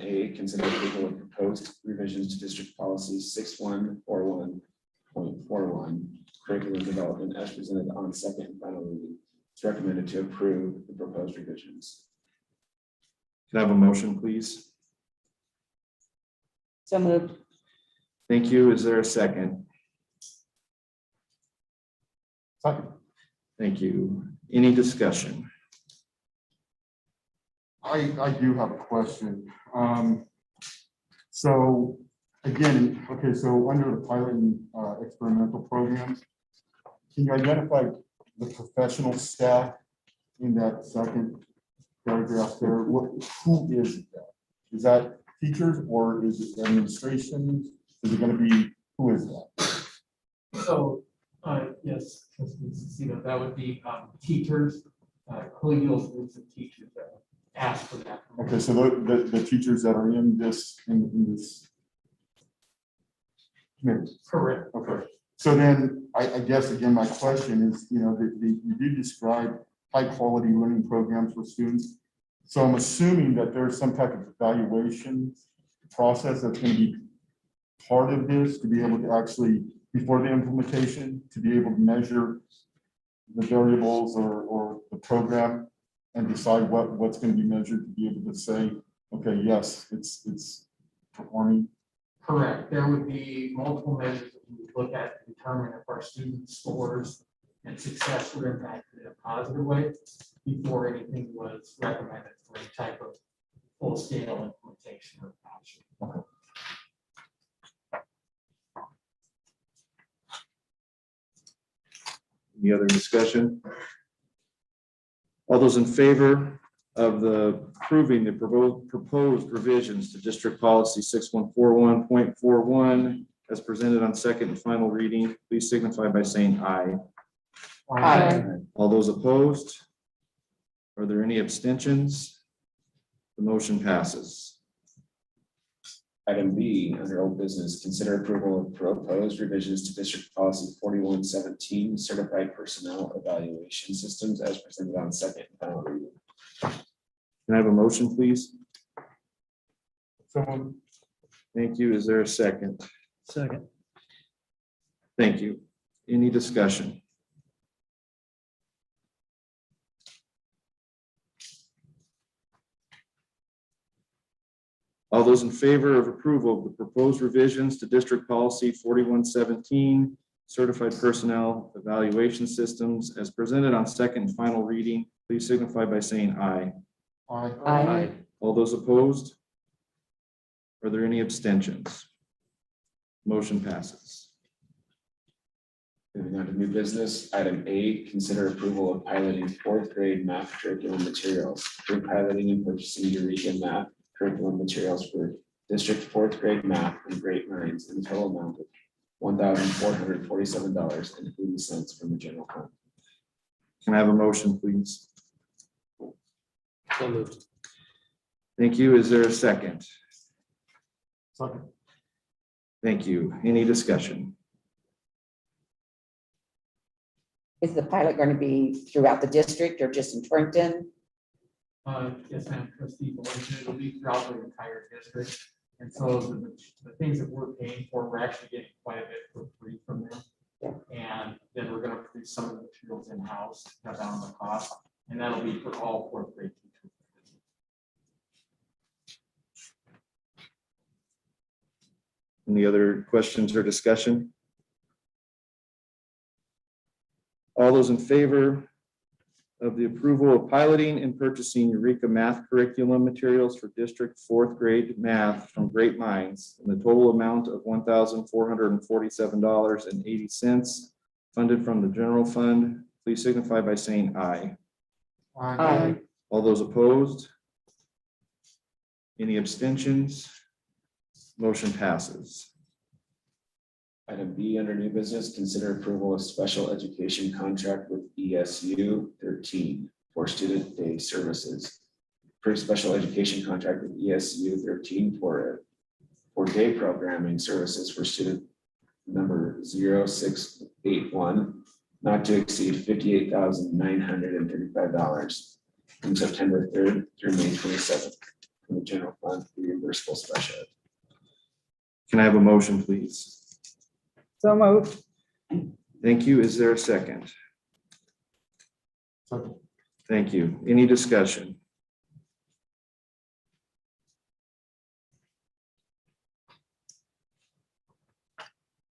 A, consider approval of proposed revisions to district policy 6141.41 curriculum development as presented on second and final reading. It's recommended to approve the proposed revisions. Can I have a motion, please? So moved. Thank you. Is there a second? Second. Thank you. Any discussion? I do have a question. So again, okay, so under the pilot and experimental program, can you identify the professional staff in that second paragraph there? Who is that? Is that teachers or is it administration? Is it going to be, who is that? So, yes, that would be teachers, collegial groups of teachers that would ask for that. Okay, so the teachers that are in this committee. Correct. Okay, so then I guess again, my question is, you know, you do describe high quality learning programs for students. So I'm assuming that there's some type of evaluation process that's going to be part of this to be able to actually, before the implementation, to be able to measure the variables or the program and decide what's going to be measured to be able to say, okay, yes, it's performing. Correct. There would be multiple measures that we would look at to determine if our student scores and success were impacted in a positive way before anything was recommended for any type of full-scale implementation or action. Any other discussion? All those in favor of approving the proposed revisions to district policy 6141.41 as presented on second and final reading, please signify by saying aye. Aye. All those opposed? Are there any abstentions? The motion passes. Item B, under old business, consider approval of proposed revisions to district policy 4117 certified personnel evaluation systems as presented on second and final reading. Can I have a motion, please? So Thank you. Is there a second? Second. Thank you. Any discussion? All those in favor of approval of the proposed revisions to District Policy 4117, Certified Personnel Evaluation Systems as presented on second and final reading, please signify by saying aye. Aye. All those opposed? Are there any abstentions? Motion passes. Moving on to new business, item A, consider approval of piloting fourth grade math curriculum materials. For piloting and purchasing Eureka math curriculum materials for district fourth grade math and Great Minds in the total amount of $1,447.80 from the general fund. Can I have a motion, please? So moved. Thank you. Is there a second? Second. Thank you. Any discussion? Is the pilot going to be throughout the district or just in Torrington? Yes, ma'am, trustee Goshen, it'll be throughout the entire district. And so the things that we're paying for, we're actually getting quite a bit for free from them. And then we're gonna produce some of the materials in-house, cut down the cost, and that'll be for all fourth grade teachers. Any other questions or discussion? All those in favor of the approval of piloting and purchasing Eureka math curriculum materials for district fourth grade math from Great Minds in the total amount of $1,447.80 funded from the general fund, please signify by saying aye. Aye. All those opposed? Any abstentions? Motion passes. Item B under new business, consider approval of special education contract with ESU 13 for student day services. For special education contract with ESU 13 for day programming services for student number 0681, not to exceed $58,935 from September 3rd through May 27th from the general fund reimbursable special ed. Can I have a motion, please? So moved. Thank you. Is there a second? Second. Thank you. Any discussion?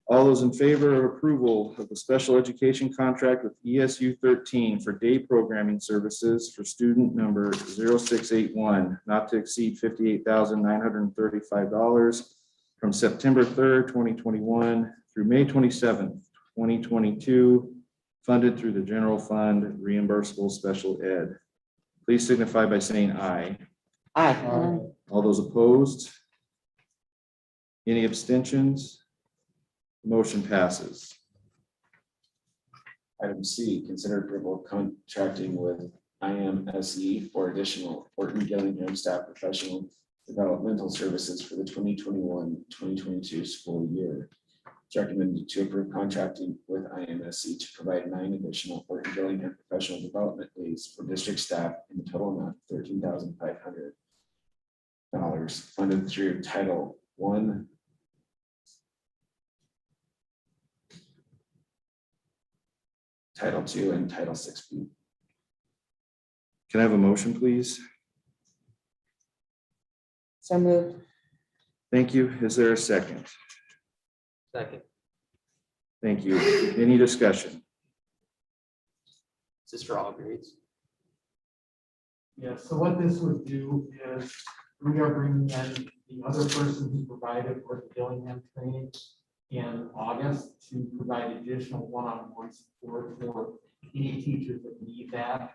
All those in favor of approval of the special education contract with ESU 13 for day programming services for student number 0681, not to exceed $58,935 from September 3rd, 2021 through May 27th, 2022, funded through the general fund reimbursable special ed. Please signify by saying aye. Aye. All those opposed? Any abstentions? Motion passes. Item C, consider approval of contracting with IMSE for additional Orton Gillingham staff professional developmental services for the 2021-2022 school year. It's recommended to approve contracting with IMSE to provide 9 additional Orton Gillingham professional development days for district staff in the total amount of $13,500 funded through Title I, Title II, and Title VI-B. Can I have a motion, please? So moved. Thank you. Is there a second? Second. Thank you. Any discussion? Is this for all grades? Yeah, so what this would do is we are bringing in the other person who provided for the Gillingham training in August to provide additional one-on-one support for any teachers that need that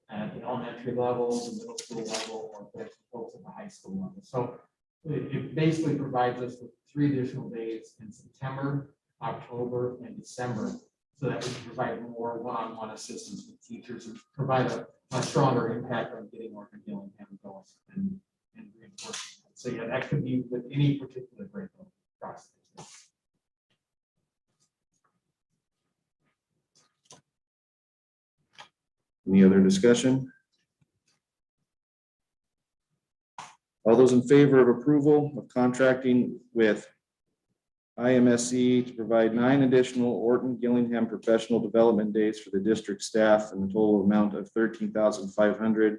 at the elementary level, the middle school level, or the folks at the high school level. So it basically provides us with 3 additional days in September, October, and December, so that we can provide more one-on-one assistance with teachers and provide a stronger impact on getting Orton Gillingham going and reinforcing that. So yeah, that could be with any particular grade level across the district. Any other discussion? All those in favor of approval of contracting with IMSE to provide 9 additional Orton Gillingham professional development days for the district staff and the total amount of $13,500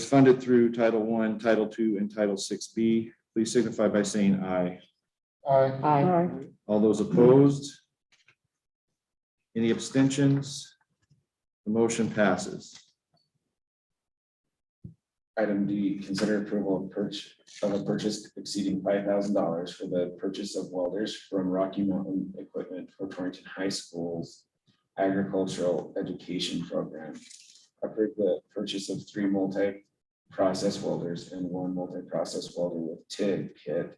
funded through Title I, Title II, and Title VI-B. Please signify by saying aye. Aye. All those opposed? Any abstentions? The motion passes. Item D, consider approval of a purchase exceeding $5,000 for the purchase of welders from Rocky Mountain Equipment for Torrington High School's agricultural education program. Approve the purchase of 3 multi-process welders and 1 multi-process welder with TIG kit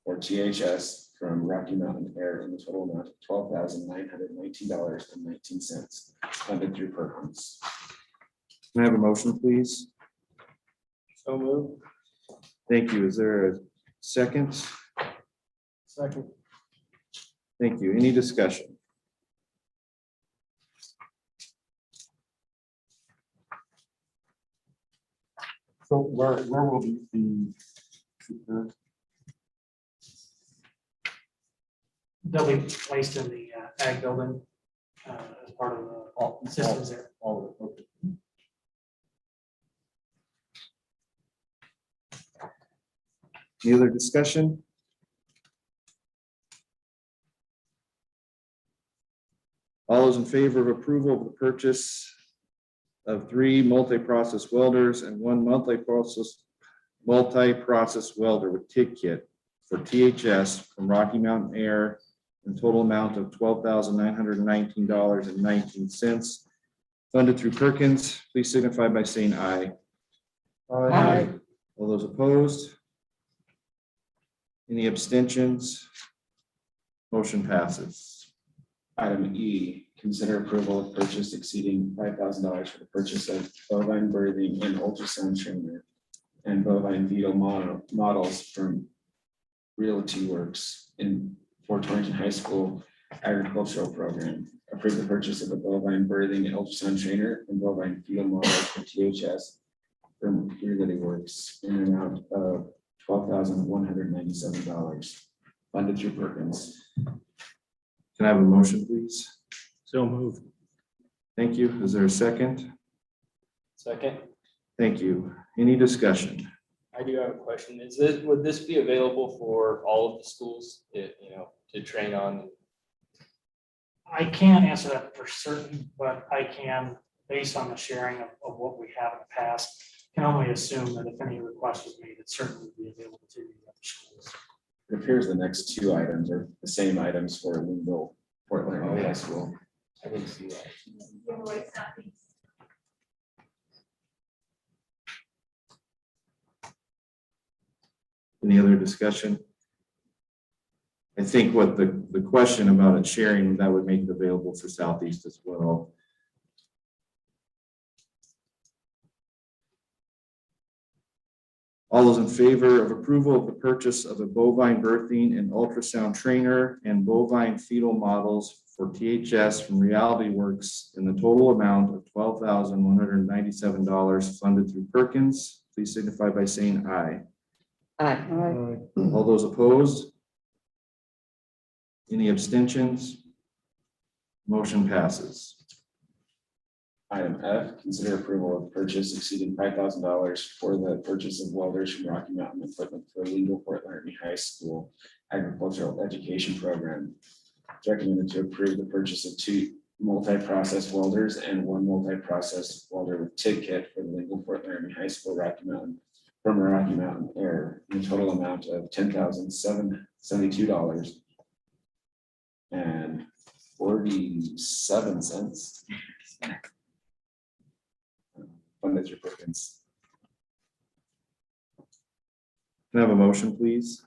or THS from Rocky Mountain Air in the total amount of $12,919.19 funded through Perkins. Can I have a motion, please? So moved. Thank you. Is there a second? Second. Thank you. Any discussion? So where will the They'll be placed in the ag building as part of the systems there. all of it? Okay. Any other discussion? All those in favor of approval of the purchase of 3 multi-process welders and 1 multi-process welder with TIG kit for THS from Rocky Mountain Air in total amount of $12,919.19 funded through Perkins. Please signify by saying aye. Aye. All those opposed? Any abstentions? Motion passes. Item E, consider approval of purchase exceeding $5,000 for the purchase of bovine birthing and ultrasound trainer and bovine fetal models from Realty Works for Torrington High School agricultural program. Approve the purchase of a bovine birthing and ultrasound trainer and bovine fetal models for THS from Realty Works in an amount of $12,197 funded through Perkins. Can I have a motion, please? So moved. Thank you. Is there a second? Second. Thank you. Any discussion? I do have a question. Would this be available for all of the schools, to train on? I can't answer that for certain, but I can, based on the sharing of what we have in the past, can only assume that if any request was made, it certainly would be available to the other schools. It appears the next 2 items are the same items for Linville, Fort Laramie High School. I didn't see that. Any other discussion? I think what the question about it sharing, that would make it available for Southeast as well. All those in favor of approval of the purchase of a bovine birthing and ultrasound trainer and bovine fetal models for THS from Reality Works in the total amount of $12,197 funded through Perkins, please signify by saying aye. Aye. All those opposed? Any abstentions? Motion passes. Item F, consider approval of purchase exceeding $5,000 for the purchase of welders from Rocky Mountain Equipment for Linville Fort Laramie High School agricultural education program. It's recommended to approve the purchase of 2 multi-process welders and 1 multi-process welder with TIG kit for the Linville Fort Laramie High School from Rocky Mountain Air in a total amount of $10,772.47 funded through Perkins. Can I have a motion, please?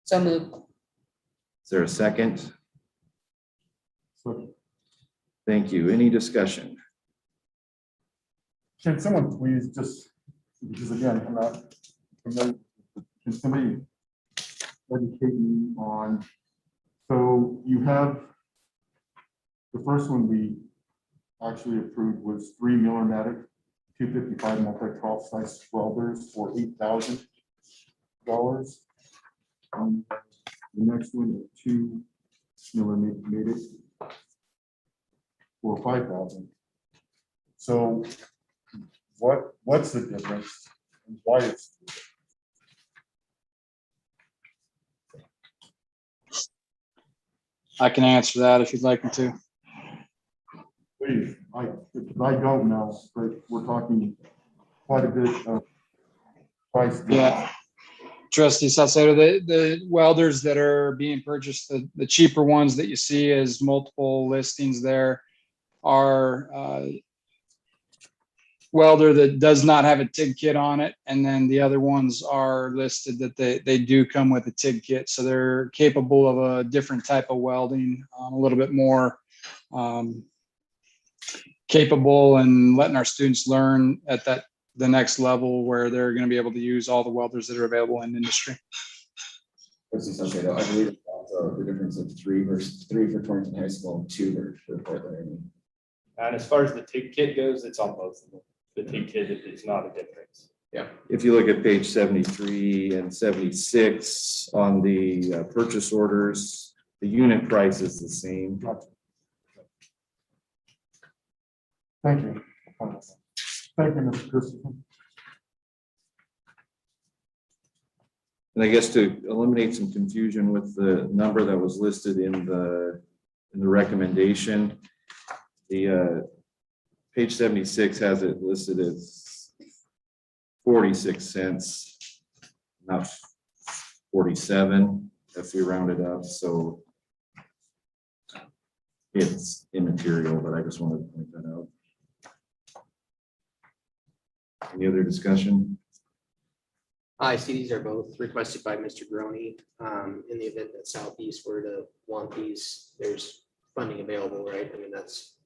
So moved. Is there a second? So Thank you. Any discussion? can someone please just, because again, I'm not familiar, can somebody educate me on, so you have, the first one we actually approved was 3 Miller-Matic 255 multi-process welders for $8,000. The next one, two, Miller made it for 5,000. So what's the difference and why it's? I can answer that if you'd like me to. Please, I don't know, but we're talking quite a bit of price. difference. Yeah. Trustee Salcedo, the welders that are being purchased, the cheaper ones that you see as multiple listings there are welder that does not have a TIG kit on it. And then the other ones are listed that they do come with a TIG kit. So they're capable of a different type of welding, a little bit more capable and letting our students learn at the next level where they're going to be able to use all the welders that are available in industry. I believe it's also the difference of 3 for Torrington High School and 2 for Portland. And as far as the TIG kit goes, it's on both of them. The TIG kit is not a difference. Yeah. If you look at page 73 and 76 on the purchase orders, the unit price is the same. Thank you. Thank you, Mr. Christopher. And I guess to eliminate some confusion with the number that was listed in the recommendation, the page 76 has it listed as 46 cents, not 47 if we round it up. So it's immaterial, but I just wanted to point that out. Any other discussion? I see these are both requested by Mr. Groney. In the event that Southeast were to want these, there's funding available, right? I mean, that's.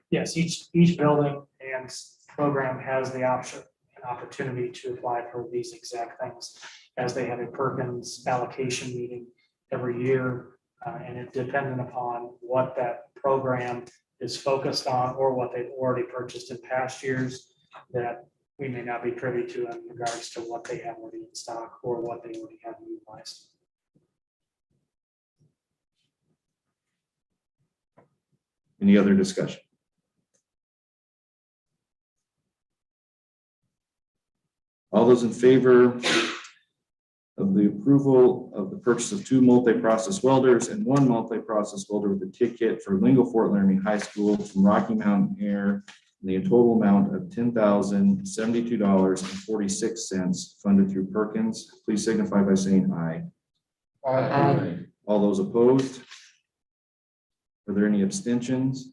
Yes, each building and program has the option and opportunity to apply for these exact things, as they have a Perkins allocation meeting every year. And it dependent upon what that program is focused on or what they've already purchased in past years, that we may not be privy to in regards to what they have already in stock or what they already have utilized. Any other discussion? All those in favor of the approval of the purchase of 2 multi-process welders and 1 multi-process welder with a TIG kit for Lingo Fort Laramie High School from Rocky Mountain Air in the total amount of $10,072.46 funded through Perkins, please signify by saying aye. Aye. All those opposed? Are there any abstentions?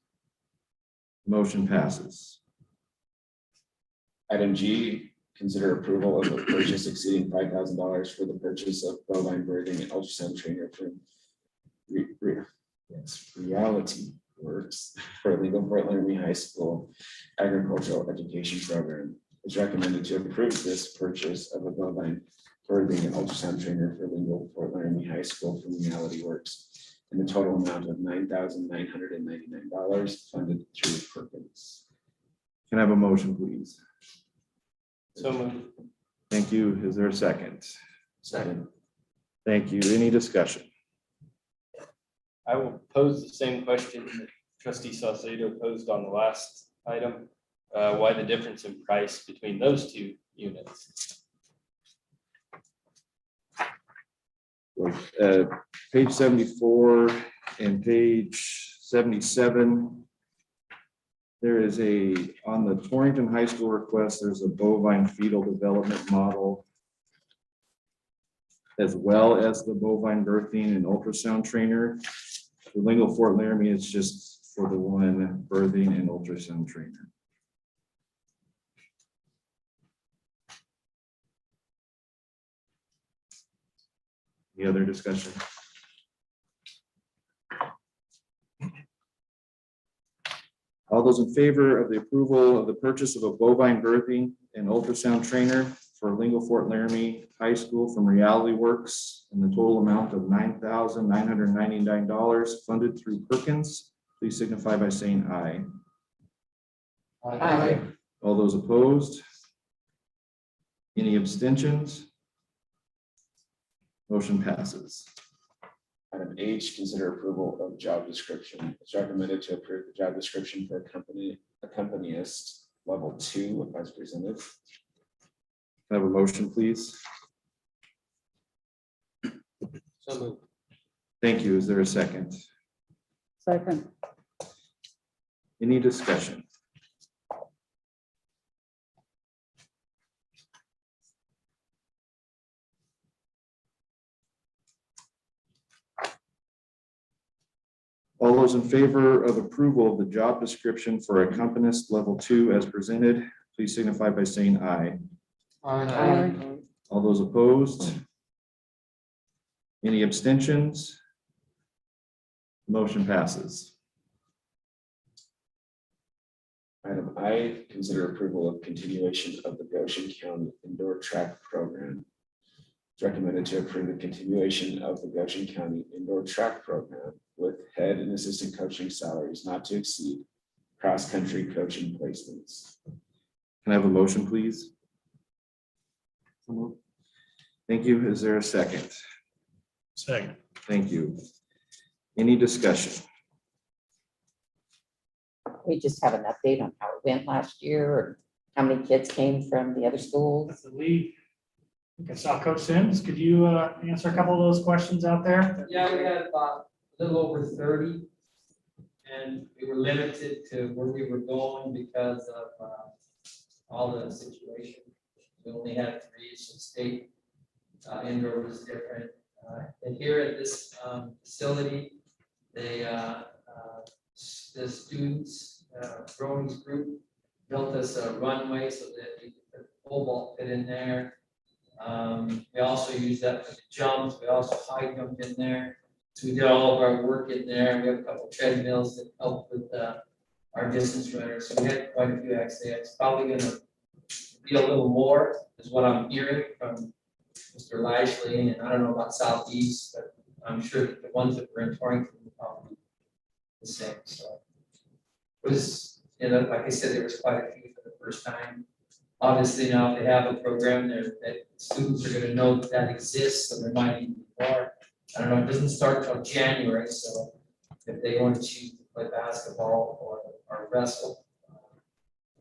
Motion passes. Item G, consider approval of a purchase exceeding $5,000 for the purchase of bovine birthing and ultrasound trainer from Reality Works for Legal Fort Laramie High School Agricultural Education Program. It's recommended to approve this purchase of a bovine birthing and ultrasound trainer for Legal Fort Laramie High School from Reality Works in the total amount of $9,999 funded through Perkins. Can I have a motion, please? So moved. Thank you. Is there a second? Second. Thank you. Any discussion? I will pose the same question that Trustee Saucedo posed on the last item. Why the difference in price between those 2 units? Page 74 and page 77. There is on the Torrington High School request, there's a bovine fetal development model, as well as the bovine birthing and ultrasound trainer. For Lingo Fort Laramie, it's just for the 1 birthing and ultrasound trainer. Any other discussion? All those in favor of the approval of the purchase of a bovine birthing and ultrasound trainer for Lingo Fort Laramie High School from Reality Works in the total amount of $9,999 funded through Perkins, please signify by saying aye. Aye. All those opposed? Any abstentions? Motion passes. Item H, consider approval of job description. It's recommended to approve the job description for accompanist level 2 as presented. Can I have a motion, please? So moved. Thank you. Is there a second? Second. Any discussion? All those in favor of approval of the job description for accompanist level 2 as presented, please signify by saying aye. Aye. All those opposed? Any abstentions? Motion passes. Item I, consider approval of continuation of the Goshen County Indoor Track Program. It's recommended to approve the continuation of the Goshen County Indoor Track Program with head and assistant coaching salaries not to exceed cross-country coaching placements. Can I have a motion, please? Thank you. Is there a second? Second. Thank you. Any discussion? We just have an update on how it went last year, or how many kids came from the other schools. The lead. I saw Coach Sims. Could you answer a couple of those questions out there? Yeah, we had about a little over 30. And we were limited to where we were going because of all the situation. We only had 3, so state indoor was different. And here at this facility, they, the students, Gronings's group, built us a runway so that we could put the pole vault fit in there. We also used that for the jumps. We also high jumped in there. So we did all of our work in there. We have a couple treadmills that help with our distance runners. So we had quite a few actually. It's probably going to be a little more, is what I'm hearing from Mr. Lashley. And I don't know about Southeast, but I'm sure that the ones that were in Torrington will probably be the same. So it was, you know, like I said, there was quite a few for the first time. Obviously, now if they have a program there, that students are going to know that that exists, so there might even be more. I don't know, it doesn't start till January, so if they want to choose to play basketball or wrestle,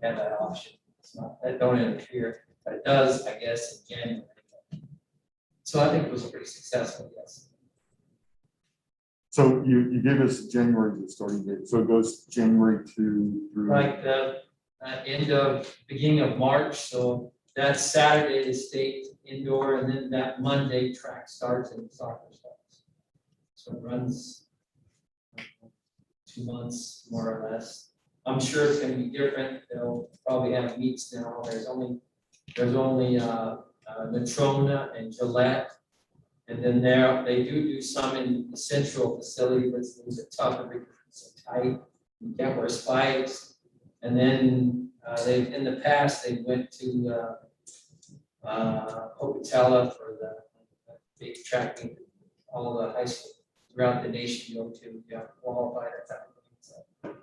have that option. It's not, that don't interfere, but it does, I guess, in January. So I think it was pretty successful, yes. So you gave us January as the starting date, so it goes January through. Like the end of, beginning of March, so that Saturday is state indoor, and then that Monday track starts and soccer starts. So it runs 2 months, more or less. I'm sure it's gonna be different. They'll probably have meets now. There's only Natrona and Gillette. And then they do some in the central facility, but it's a little bit tougher because it's so tight. You can't wear spikes. And then in the past, they went to Pocatello for the big track meet. All the high school throughout the nation go to qualify that type of thing.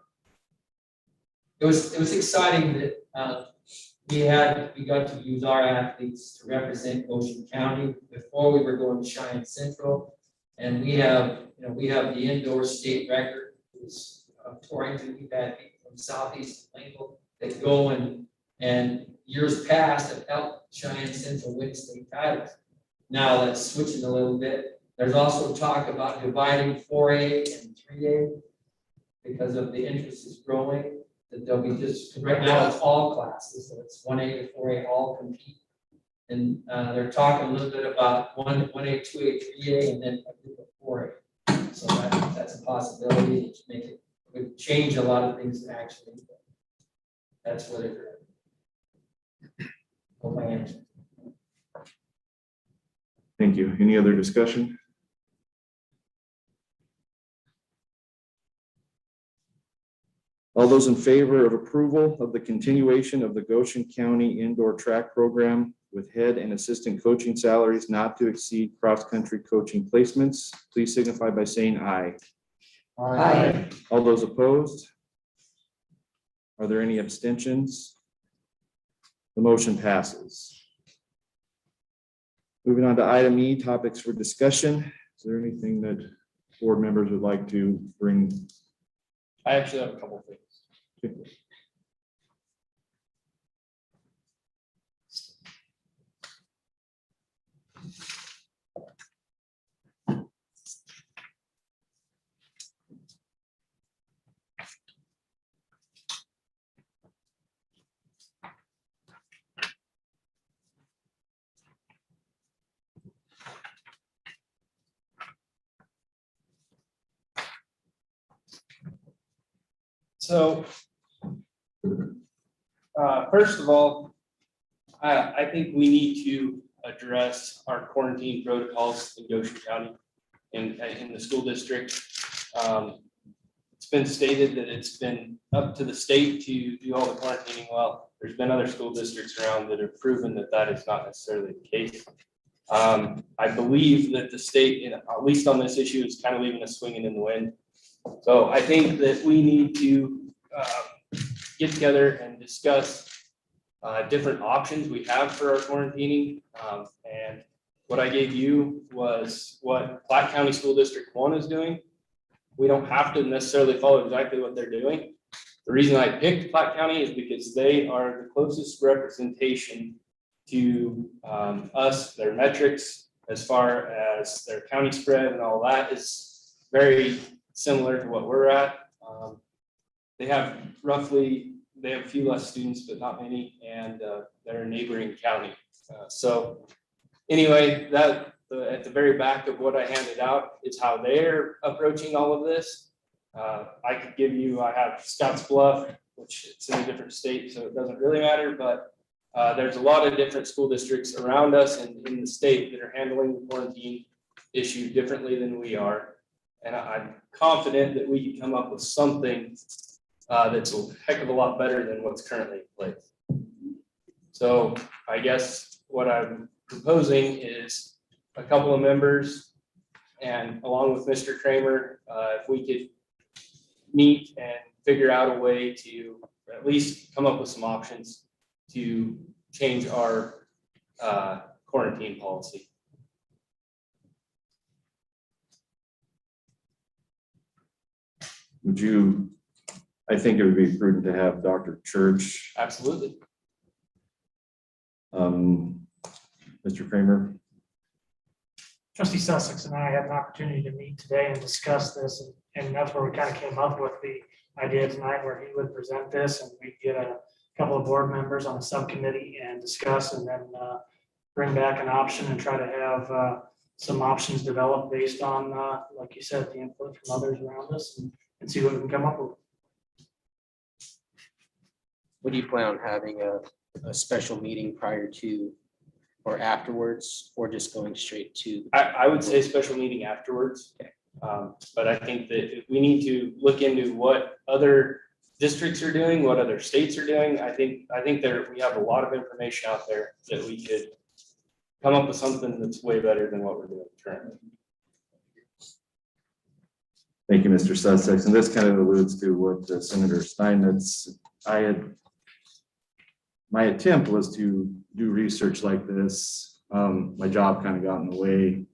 So it was exciting that we got to use our athletes to represent Goshen County. Before we were going to Cheyenne Central, and we have the indoor state record. It was Torrington. We've had people from Southeast Lincoln that go and years past have helped Cheyenne Central win state titles. Now that's switching a little bit. There's also talk about dividing 4A and 3A because of the interest is growing. That they'll be just, right now it's all classes, so it's 1A to 4A all compete. And they're talking a little bit about 1A, 2A, 3A, and then a group of 4A. So that's a possibility to make it, would change a lot of things actually. That's what it is. Hope I answered. Thank you. Any other discussion? All those in favor of approval of the continuation of the Goshen County Indoor Track Program with head and assistant coaching salaries not to exceed cross-country coaching placements, please signify by saying aye. Aye. All those opposed? Are there any abstentions? The motion passes. Moving on to item E, topics for discussion. Is there anything that board members would like to bring? I actually have a couple of things. So, first of all, I think we need to address our quarantine protocols in Goshen County and in the school district. It's been stated that it's been up to the state to do all the quarantining. Well, there's been other school districts around that have proven that that is not necessarily the case. I believe that the state, at least on this issue, is kind of leaving us swinging in the wind. So I think that we need to get together and discuss different options we have for our quarantining. And what I gave you was what Platte County School District 1 is doing. We don't have to necessarily follow exactly what they're doing. The reason I picked Platte County is because they are the closest representation to us, their metrics, as far as their county spread and all that is very similar to what we're at. They have a few less students, but not many, and they're a neighboring county. So anyway, that at the very back of what I handed out is how they're approaching all of this. I could give you, I have Scotts Bluff, which it's in a different state, so it doesn't really matter, but there's a lot of different school districts around us and in the state that are handling the quarantine issue differently than we are. And I'm confident that we can come up with something that's a heck of a lot better than what's currently in place. So I guess what I'm proposing is a couple of members and along with Mr. Kramer, if we could meet and figure out a way to at least come up with some options to change our quarantine policy. Would you, I think it would be prudent to have Dr. Church. Absolutely. Mr. Kramer. Trustee Sussex and I had an opportunity to meet today and discuss this, and that's where we kind of came up with the idea tonight where he would present this and we'd get a couple of board members on a subcommittee and discuss and then bring back an option and try to have some options developed based on, like you said, the input from others around us and see what we can come up with. What do you plan on having a special meeting prior to or afterwards, or just going straight to? I would say special meeting afterwards. Okay. But I think that we need to look into what other districts are doing, what other states are doing. I think we have a lot of information out there that we could come up with something that's way better than what we're doing currently. Thank you, Mr. Sussex. And this kind of alludes to what Senator Steinmetz, my attempt was to do research like this. My job kind of got in the way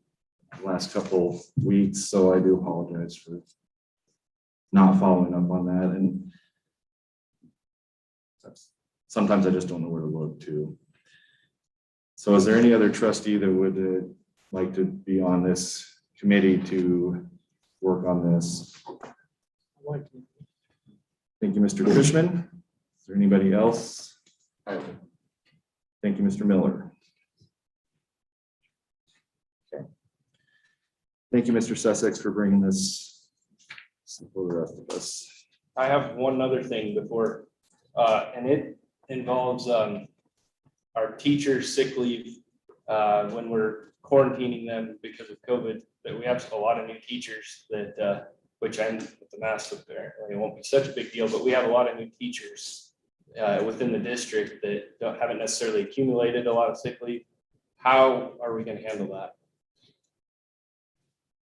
the last couple weeks, so I do apologize for not following up on that. And sometimes I just don't know where to look to. So is there any other trustee that would like to be on this committee to work on this? Thank you, Mr. Cushman. Is there anybody else? Thank you, Mr. Miller. Okay. Thank you, Mr. Sussex, for bringing this for the rest of us. I have one other thing before, and it involves our teachers' sick leave when we're quarantining them because of COVID. That we have a lot of new teachers that, which I'm with the mask up there, it won't be such a big deal, but we have a lot of new teachers within the district that haven't necessarily accumulated a lot of sick leave. How are we going to handle that?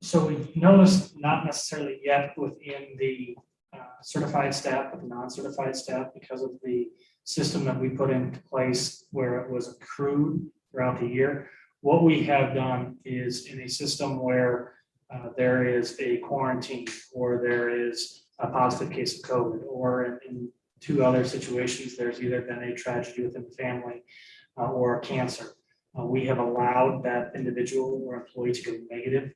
So we've noticed, not necessarily yet within the certified staff, but the non-certified staff, because of the system that we put into place where it was accrued throughout the year, What we have done is in a system where there is a quarantine or there is a positive case of COVID, or in two other situations, there's either been a tragedy within the family or cancer. We have allowed that individual or employee to go negative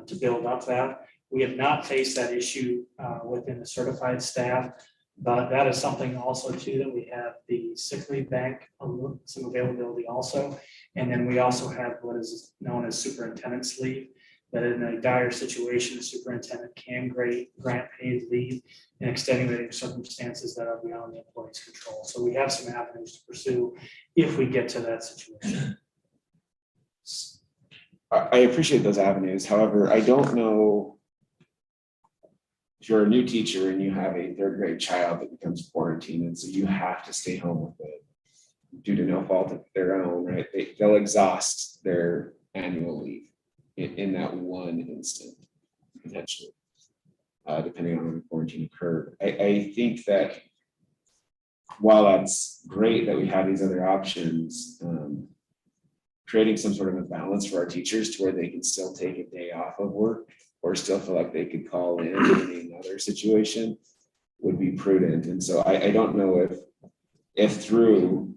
to build up that. We have not faced that issue within the certified staff, but that is something also too, that we have the sick leave bank, some availability also. And then we also have what is known as superintendent's leave, that in a dire situation, the superintendent can grant paid leave in extenuating circumstances that are beyond the employee's control. So we have some avenues to pursue if we get to that situation. I appreciate those avenues. However, I don't know if you're a new teacher and you have a third grade child that becomes quarantined, and so you have to stay home with it due to no fault of their own, right? They'll exhaust their annual leave in that one instant, potentially, depending on when the quarantine occurred. I think that while that's great that we have these other options, creating some sort of a balance for our teachers to where they can still take a day off of work or still feel like they could call in another situation would be prudent. And so I don't know if through,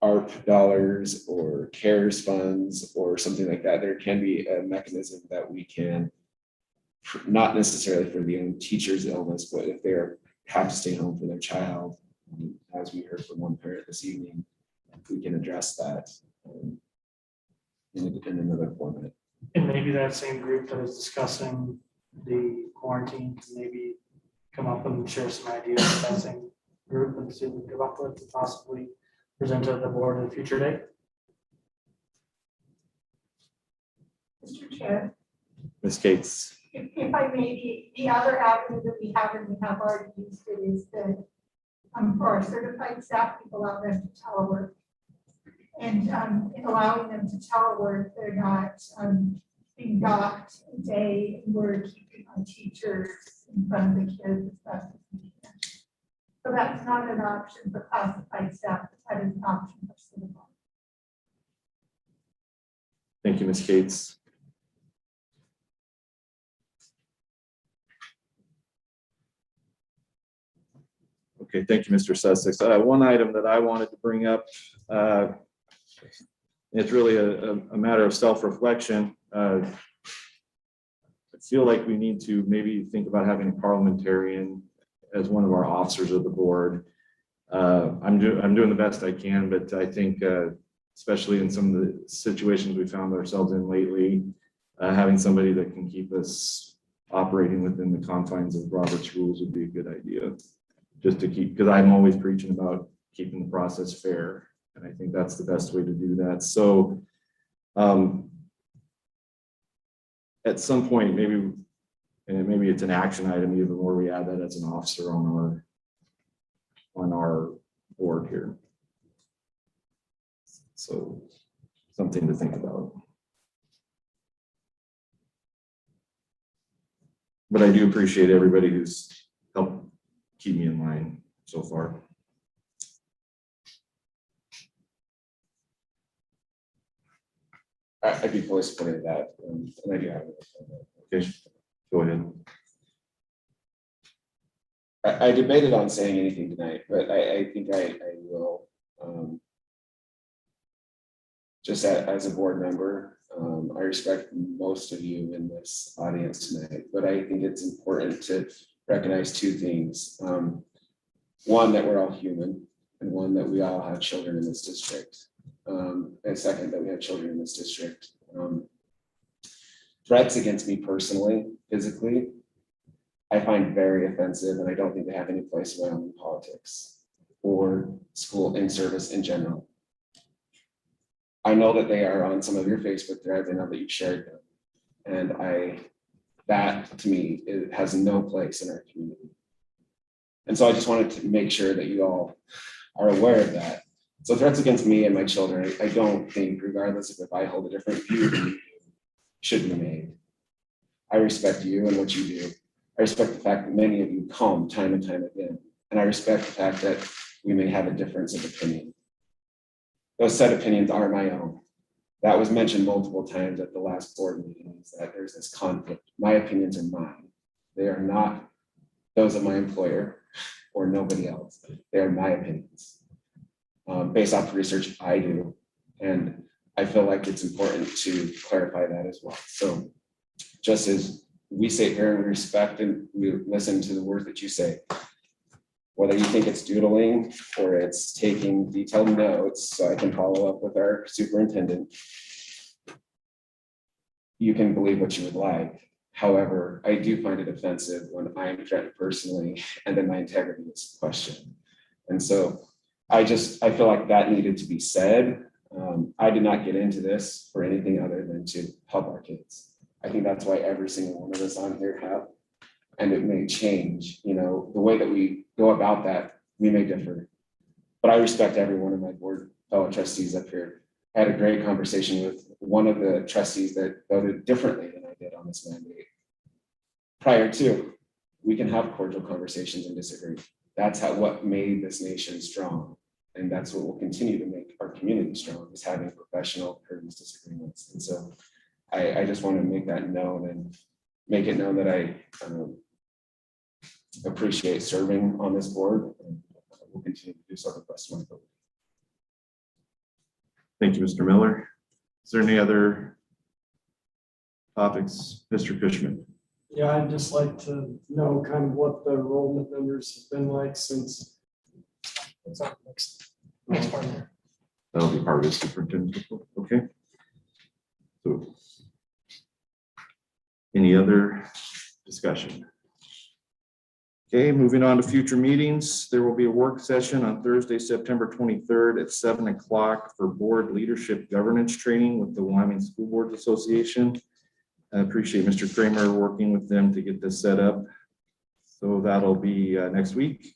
ARP dollars or CARES funds or something like that, there can be a mechanism that we can, not necessarily for the own teacher's illness, but if they have to stay home for their child, as we heard from one parent this evening, if we can address that in another format. And maybe that same group that is discussing the quarantine can maybe come up and share some ideas with that same group and see what we can come up with to possibly present to the board at a future date. Mr. Chair, Ms. Cates. if I may, the other avenue that we have, and we have already used it, is that for our certified staff, we allow them to telework. And in allowing them to telework, they're not being docked a day, and we're keeping our teachers in front of the kids as best as we can. So that's not an option for classified staff, but that is an option for certified. Thank you, Ms. Cates. Okay, thank you, Mr. Sussex. One item that I wanted to bring up, it's really a matter of self-reflection. I feel like we need to maybe think about having a parliamentarian as one of our officers of the board. I'm doing the best I can, but I think especially in some of the situations we found ourselves in lately, having somebody that can keep us operating within the confines of Robert's rules would be a good idea. Just to keep, because I'm always preaching about keeping the process fair, and I think that's the best way to do that. So at some point, maybe it's an action item even where we add that as an officer on our board here. So something to think about. But I do appreciate everybody who's helped keep me in line so far. I'd be fully supportive of that, and I do have it. Okay, go ahead. I debated on saying anything tonight, but I think I will. Just as a board member, I respect most of you in this audience tonight, but I think it's important to recognize two things. One, that we're all human, and one, that we all have children in this district. And second, that we have children in this district. Threats against me personally, physically, I find very offensive, and I don't think they have any place around in politics or school in service in general. I know that they are on some of your Facebook threads. I know that you've shared them. And that to me, it has no place in our community. And so I just wanted to make sure that you all are aware of that. So threats against me and my children, I don't think, regardless of if I hold a different view than you do, should be made. I respect you and what you do. I respect the fact that many of you come time and time again. And I respect the fact that we may have a difference of opinion. those set opinions are my own. That was mentioned multiple times at the last board meeting, is that there's this conflict. My opinions are mine. They are not those of my employer or nobody else. They are my opinions, based off the research I do. And I feel like it's important to clarify that as well. So just as we sit here and respect and we listen to the words that you say, whether you think it's doodling or it's taking detailed notes so I can follow up with our superintendent, you can believe what you would like. However, I do find it offensive when I am threatened personally and then my integrity is questioned. And so I feel like that needed to be said. I did not get into this for anything other than to help our kids. I think that's why every single one of us on here have, and it may change, you know, the way that we go about that, we may differ. But I respect every one of my board fellow trustees up here. I had a great conversation with one of the trustees that voted differently than I did on this mandate. Prior to, we can have cordial conversations and disagree. That's what made this nation strong. And that's what will continue to make our community strong, is having professional, courteous disagreements. And so I just want to make that known and make it known that I appreciate serving on this board, and will continue to do so the rest of my vote. Thank you, Mr. Miller. Is there any other topics? Mr. Cushman? Yeah, I'd just like to know kind of what the enrollment numbers have been like since. What's up next part here? That'll be part of the superintendent report. Okay. So any other discussion? Okay, moving on to future meetings. There will be a work session on Thursday, September 23rd at 7 o'clock for board leadership governance training with the Wyoming School Boards Association. I appreciate Mr. Kramer working with them to get this set up. So that'll be next week.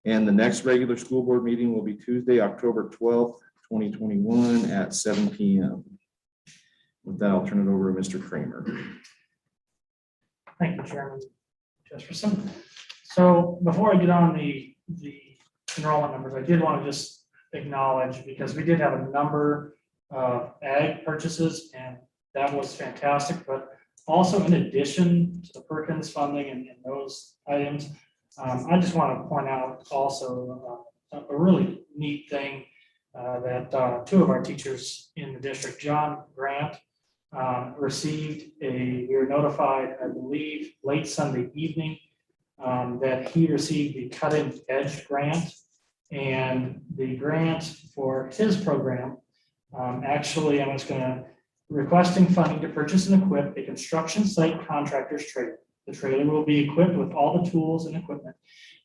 And the next regular school board meeting will be Tuesday, October 12th, 2021 at 7 p.m. With that, I'll turn it over to Mr. Kramer. Thank you, Chairman Jesperson. So before I get on the enrollment numbers, I did want to just acknowledge, because we did have a number of ag purchases, and that was fantastic. But also, in addition to the Perkins funding and those items, I just want to point out also a really neat thing that two of our teachers in the district, John Grant, received we were notified, I believe, late Sunday evening, that he received the Cutting Edge grant. And the grant for his program, actually, I'm just going to requesting funding to purchase and equip a construction site contractor's trailer. The trailer will be equipped with all the tools and equipment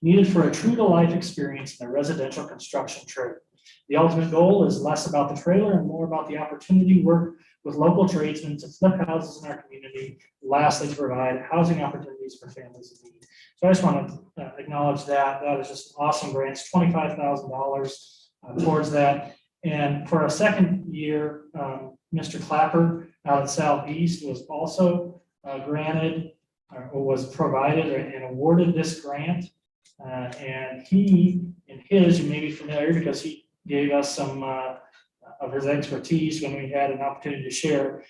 needed for a true-to-life experience in a residential construction trailer. The ultimate goal is less about the trailer and more about the opportunity to work with local tradesmen to flip houses in our community. Lastly, to provide housing opportunities for families in need. So I just want to acknowledge that. That is just an awesome grant. It's $25,000 towards that. And for a second year, Mr. Clapper out at Southeast was also granted or was provided and awarded this grant. And he, in his, you may be familiar because he gave us some of his expertise when we had an opportunity to share.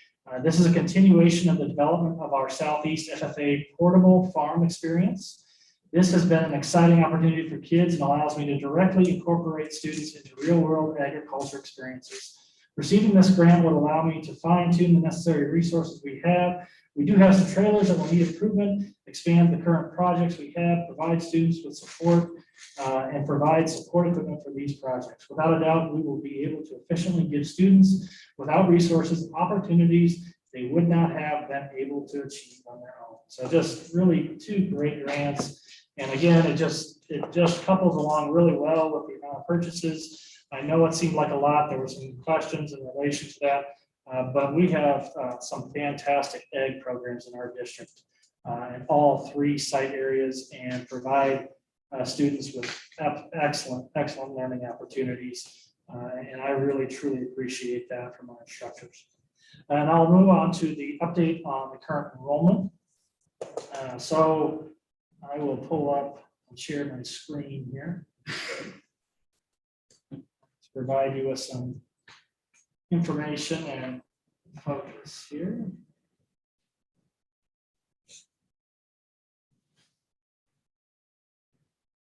This is a continuation of the development of our Southeast FFA portable farm experience. This has been an exciting opportunity for kids and allows me to directly incorporate students into real-world agriculture experiences. Receiving this grant would allow me to fine-tune the necessary resources we have. We do have some trailers that will need improvement, expand the current projects we have, provide students with support, and provide support equipment for these projects. Without a doubt, we will be able to efficiently give students without resources opportunities they would not have been able to achieve on their own. So just really two great grants. And again, it just couples along really well with the amount of purchases. I know it seemed like a lot. There were some questions in relation to that, but we have some fantastic ag programs in our district in all three site areas, and provide students with excellent learning opportunities. And I really, truly appreciate that from our instructors. And I'll move on to the update on the current enrollment. So I will pull up and share my screen here. provide you with some information and focus here.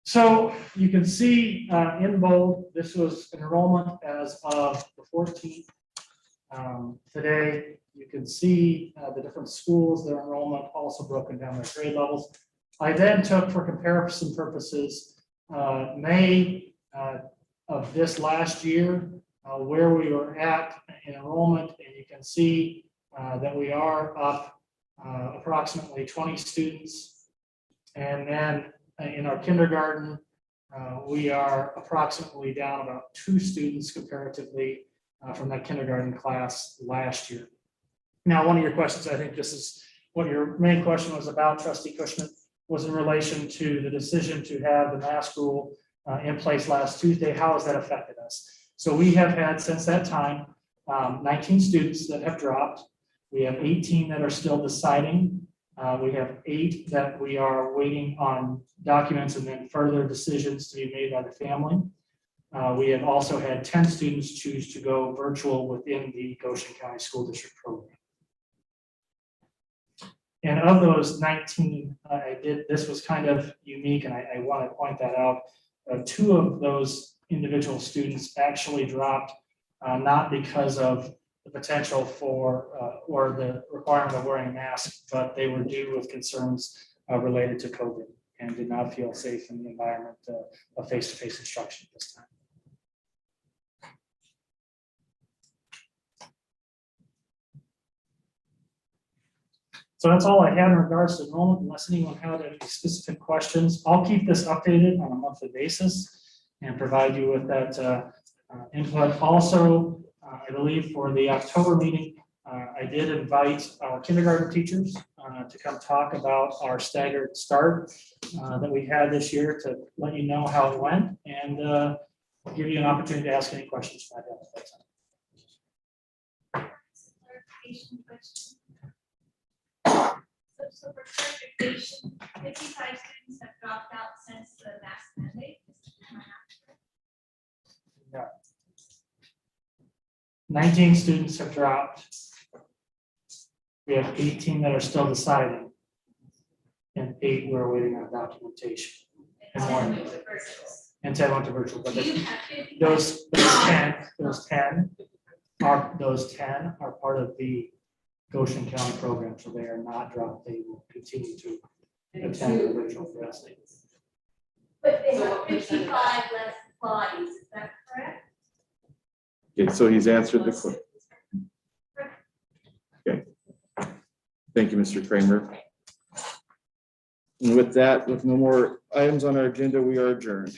So you can see in bold, this was enrollment as of the 14th. Today, you can see the different schools, their enrollment also broken down by grade levels. I then took, for comparison purposes, May of this last year, where we were at in enrollment, and you can see that we are up approximately 20 students. And then in our kindergarten, we are approximately down about 2 students comparatively from that kindergarten class last year. Now, one of your questions, I think this is what your main question was about, Trustee Cushman, was in relation to the decision to have the mask rule in place last Tuesday. How has that affected us? So we have had since that time 19 students that have dropped. We have 18 that are still deciding. We have 8 that we are waiting on documents and then further decisions to be made by the family. We have also had 10 students choose to go virtual within the Goshen County School District program. And of those 19, this was kind of unique, and I want to point that out. 2 of those individual students actually dropped, not because of the potential for or the requirement of wearing a mask, but they were due with concerns related to COVID and did not feel safe in the environment of face-to-face instruction at this time. So that's all I had in regards to enrollment, unless anyone had any specific questions. I'll keep this updated on a monthly basis and provide you with that input. Also, I believe for the October meeting, I did invite our kindergarten teachers to come talk about our staggered start that we had this year, to let you know how it went and give you an opportunity to ask any questions. So for clarification, 55 students have dropped out since the mask mandate. Yeah. 19 students have dropped. We have 18 that are still deciding, and 8 we're waiting on documentation. And 10 went to virtual. But those 10 are part of the Goshen County program, so they are not dropped. They will continue to attend the virtual testing. But they have 55 less bodies, is that correct? Okay, so he's answered the question. Okay. Thank you, Mr. Kramer. And with that, with no more items on our agenda, we are adjourned.